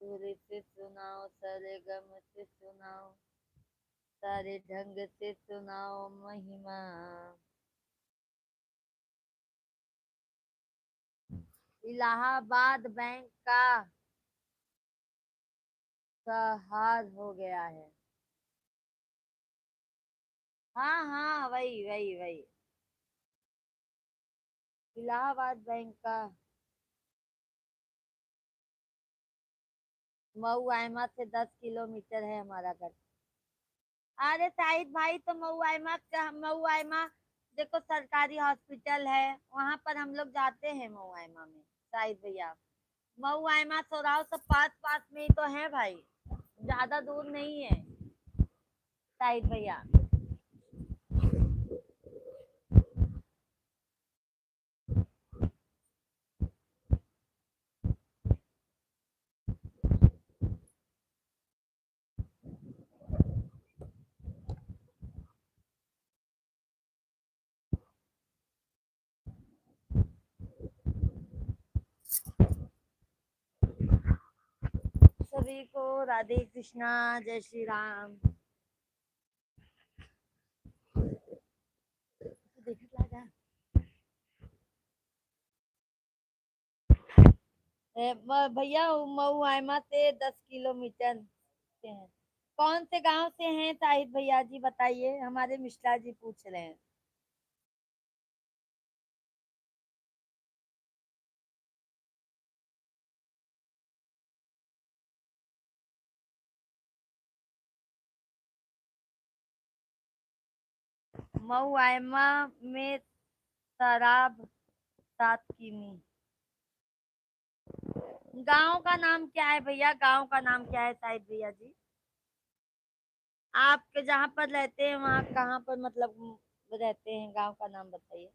सुर से सुनाओ, सारे गम से सुनाओ, सारे ढंग से सुनाओ महिमा। इलाहाबाद बैंक का हार हो गया है। हाँ हाँ, वही वही वही। इलाहाबाद बैंक का। मऊ आयमा से 10 किलोमीटर है हमारा घर। अरे शाहिद भाई तो मऊ आयमा का, मऊ आयमा देखो सरकारी हॉस्पिटल है, वहां पर हम लोग जाते हैं मऊ आयमा में। शाहिद भैया, मऊ आयमा सोराव सब पास पास में ही तो है भाई, ज्यादा दूर नहीं है शाहिद भैया। सभी को राधे कृष्णा, जय श्री राम। देखत लागा। भैया मऊ आयमा से 10 किलोमीटर से हैं। कौन से गांव से हैं शाहिद भैया जी बताइए, हमारे मिश्रा जी पूछ रहे हैं। मऊ आयमा में शराब 7 किमी। गांव का नाम क्या है भैया? गांव का नाम क्या है शाहिद भैया जी? आप जहाँ पर रहते हैं वहाँ कहाँ पर मतलब रहते हैं, गांव का नाम बताइए।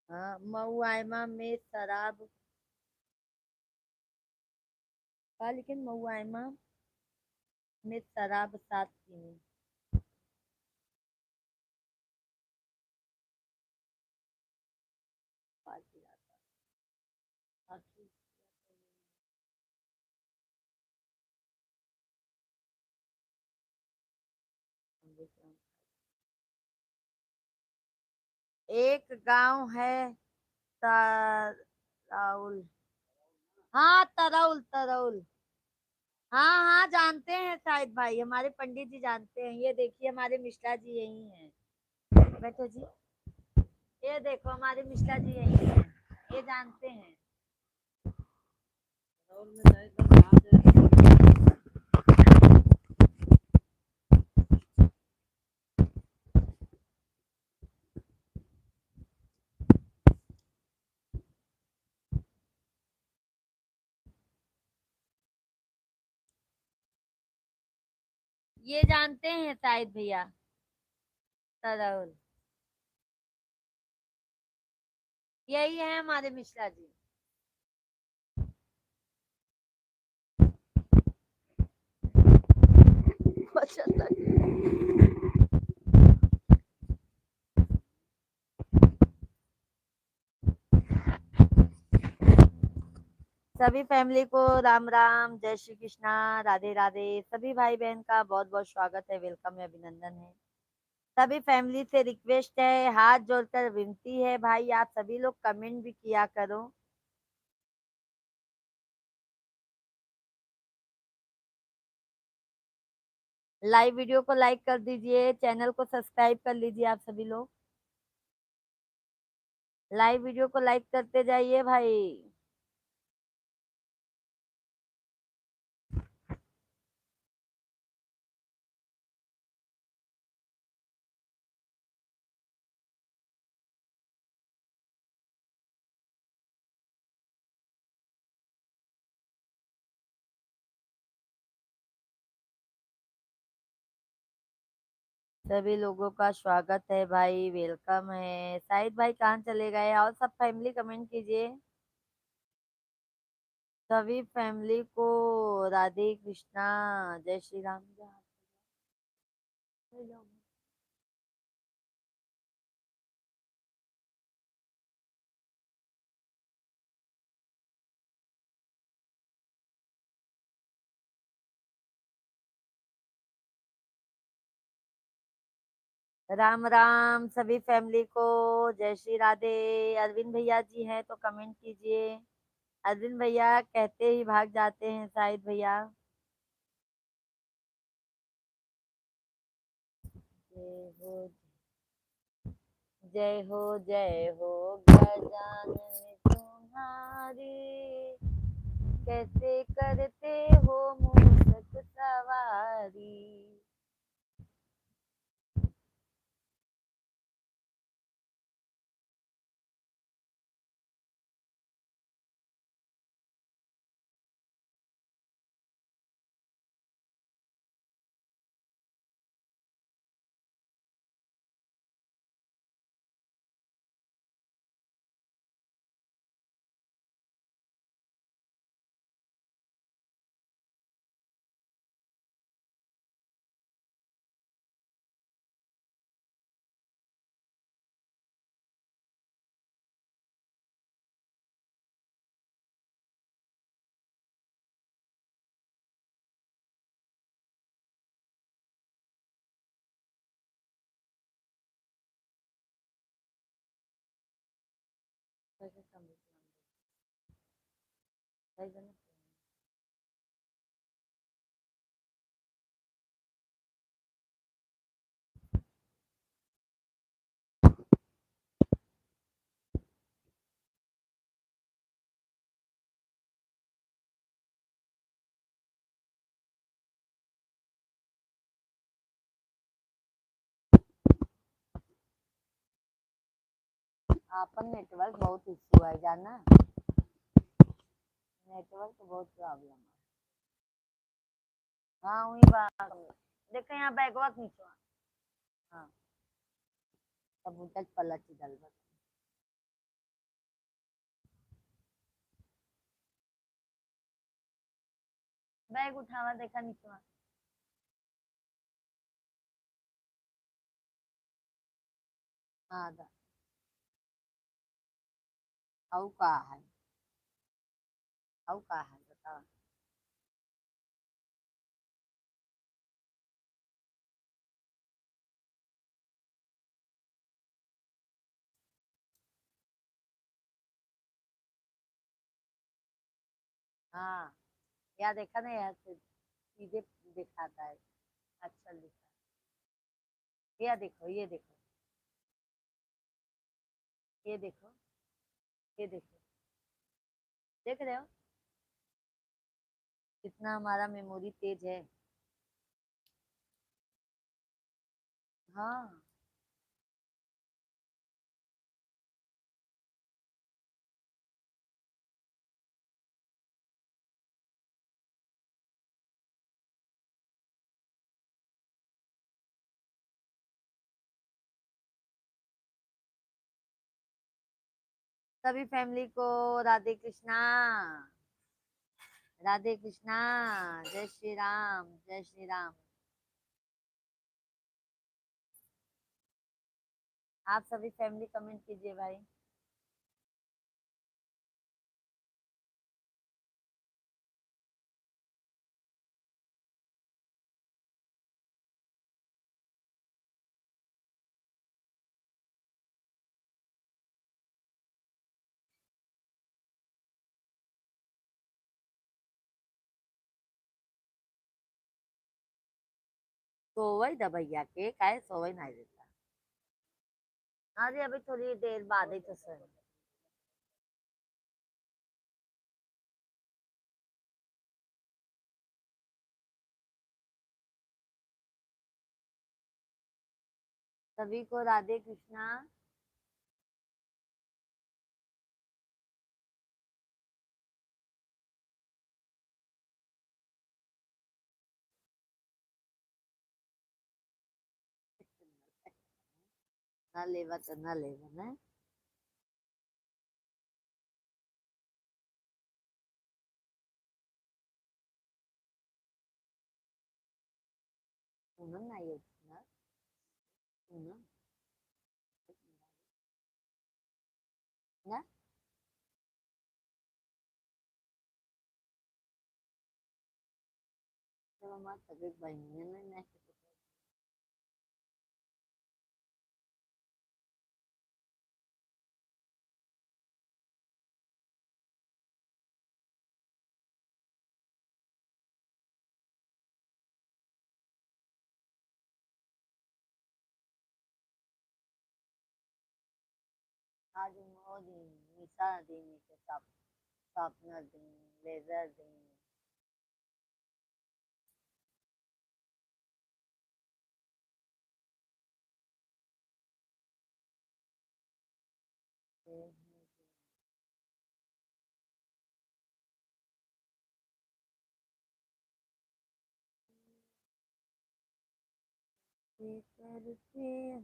हाँ, मऊ आयमा में शराब का, लेकिन मऊ आयमा में शराब 7 किमी। पार्टी रात। आखिर हम देख रहे हैं। एक गांव है तराउल। हाँ, तराउल तराउल। हाँ हाँ, जानते हैं शायद भाई, हमारे पंडित जी जानते हैं। ये देखिए हमारे मिश्रा जी यही हैं। बैठो जी। ये देखो हमारे मिश्रा जी यही हैं, ये जानते हैं। तराउल में शायद बस ये जानते हैं शायद भैया, तराउल। यही है हमारे मिश्रा जी। सभी फैमिली को राम राम, जय श्री कृष्णा, राधे राधे। सभी भाई बहन का बहुत बहुत स्वागत है, वेलकम है, अभिनंदन है। सभी फैमिली से रिक्वेस्ट है, हाथ जोड़कर विनती है भाई, आप सभी लोग कमेंट भी किया करो। लाइव वीडियो को लाइक कर दीजिए, चैनल को सब्सक्राइब कर लीजिए आप सभी लोग। लाइव वीडियो को लाइक करते जाइए भाई। सभी लोगों का स्वागत है भाई, वेलकम है। शाहिद भाई कहाँ चले गए? और सब फैमिली कमेंट कीजिए। सभी फैमिली को राधे कृष्णा, जय श्री राम। राम राम सभी फैमिली को, जय श्री राधे। अरविंद भैया जी हैं तो कमेंट कीजिए। अरविंद भैया कहते ही भाग जाते हैं शाहिद भैया। जय हो, जय हो, जय हो गजानन तुम्हारी, कैसे करते हो मूषक सवारी। आपन नेटवर्क बहुत इश्यू है जाना, नेटवर्क बहुत प्रॉब्लम है। हाँ वही बात। देखे यहाँ बैकवा खींचवा। हाँ, तब उठक पलट डल। बैग उठावा देखा नीचवा। हाँ औ का है, औ का है बताओ। हाँ, यहाँ देखा ना, यहाँ से सीधे दिखाता है। अच्छा लिखा। ये देखो, ये देखो, ये देखो, ये देखो, देख रहे हो कितना हमारा मेमोरी तेज है। हाँ, सभी फैमिली को राधे कृष्णा। राधे कृष्णा। जय श्री राम, जय श्री राम। आप सभी फैमिली कमेंट कीजिए भाई। सोवई दबैया के काहे सोवई नहीं देता। अरे अभी थोड़ी देर बाद ही तो सर। सभी को राधे कृष्णा। न लेवा तो न लेवा ना। उन्हों नहीं होती ना। ना। तो हमारे सभी बहनियों ने नहीं। आज मोदी निशा दिन के स्वप्न दिन लेजर दिन। करते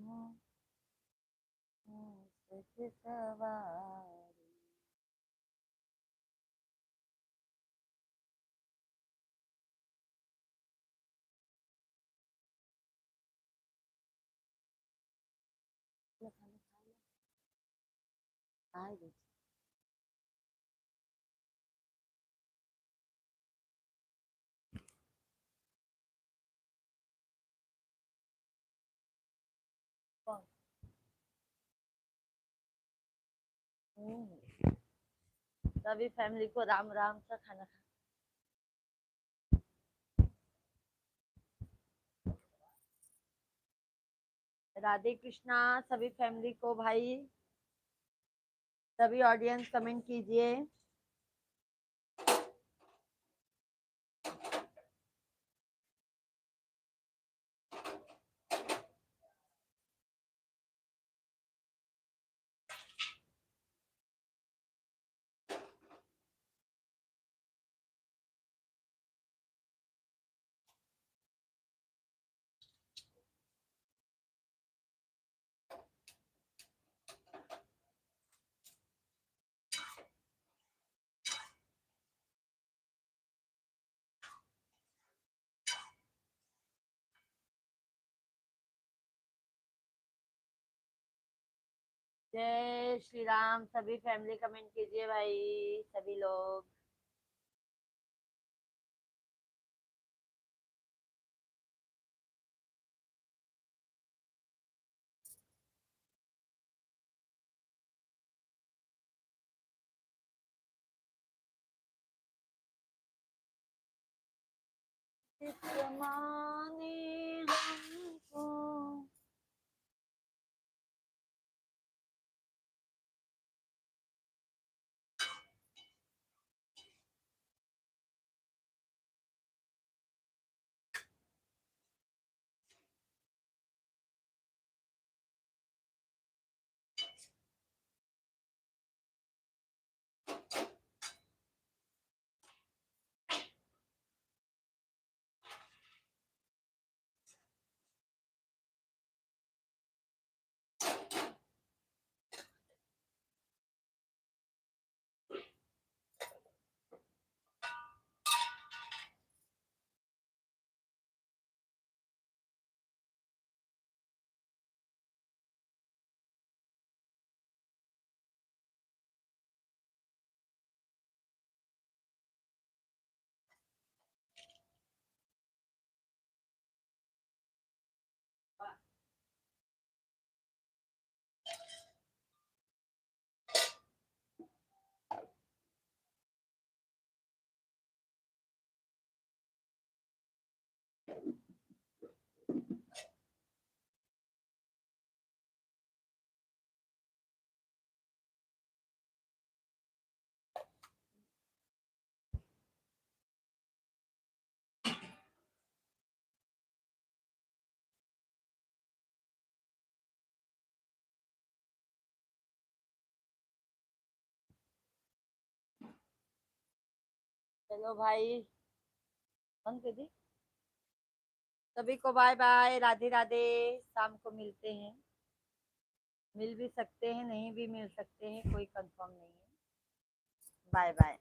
हो सच सवार। खाना खा लो। सभी फैमिली को राम राम सा खाना खा। राधे कृष्णा सभी फैमिली को भाई। सभी ऑडियंस कमेंट कीजिए। जय श्री राम सभी फैमिली कमेंट कीजिए भाई सभी लोग। किस माने हमको। चलो भाई, बंद कर दी। सभी को बाय बाय, राधे राधे। शाम को मिलते हैं, मिल भी सकते हैं, नहीं भी मिल सकते हैं, कोई कंफर्म नहीं है। Bye bye.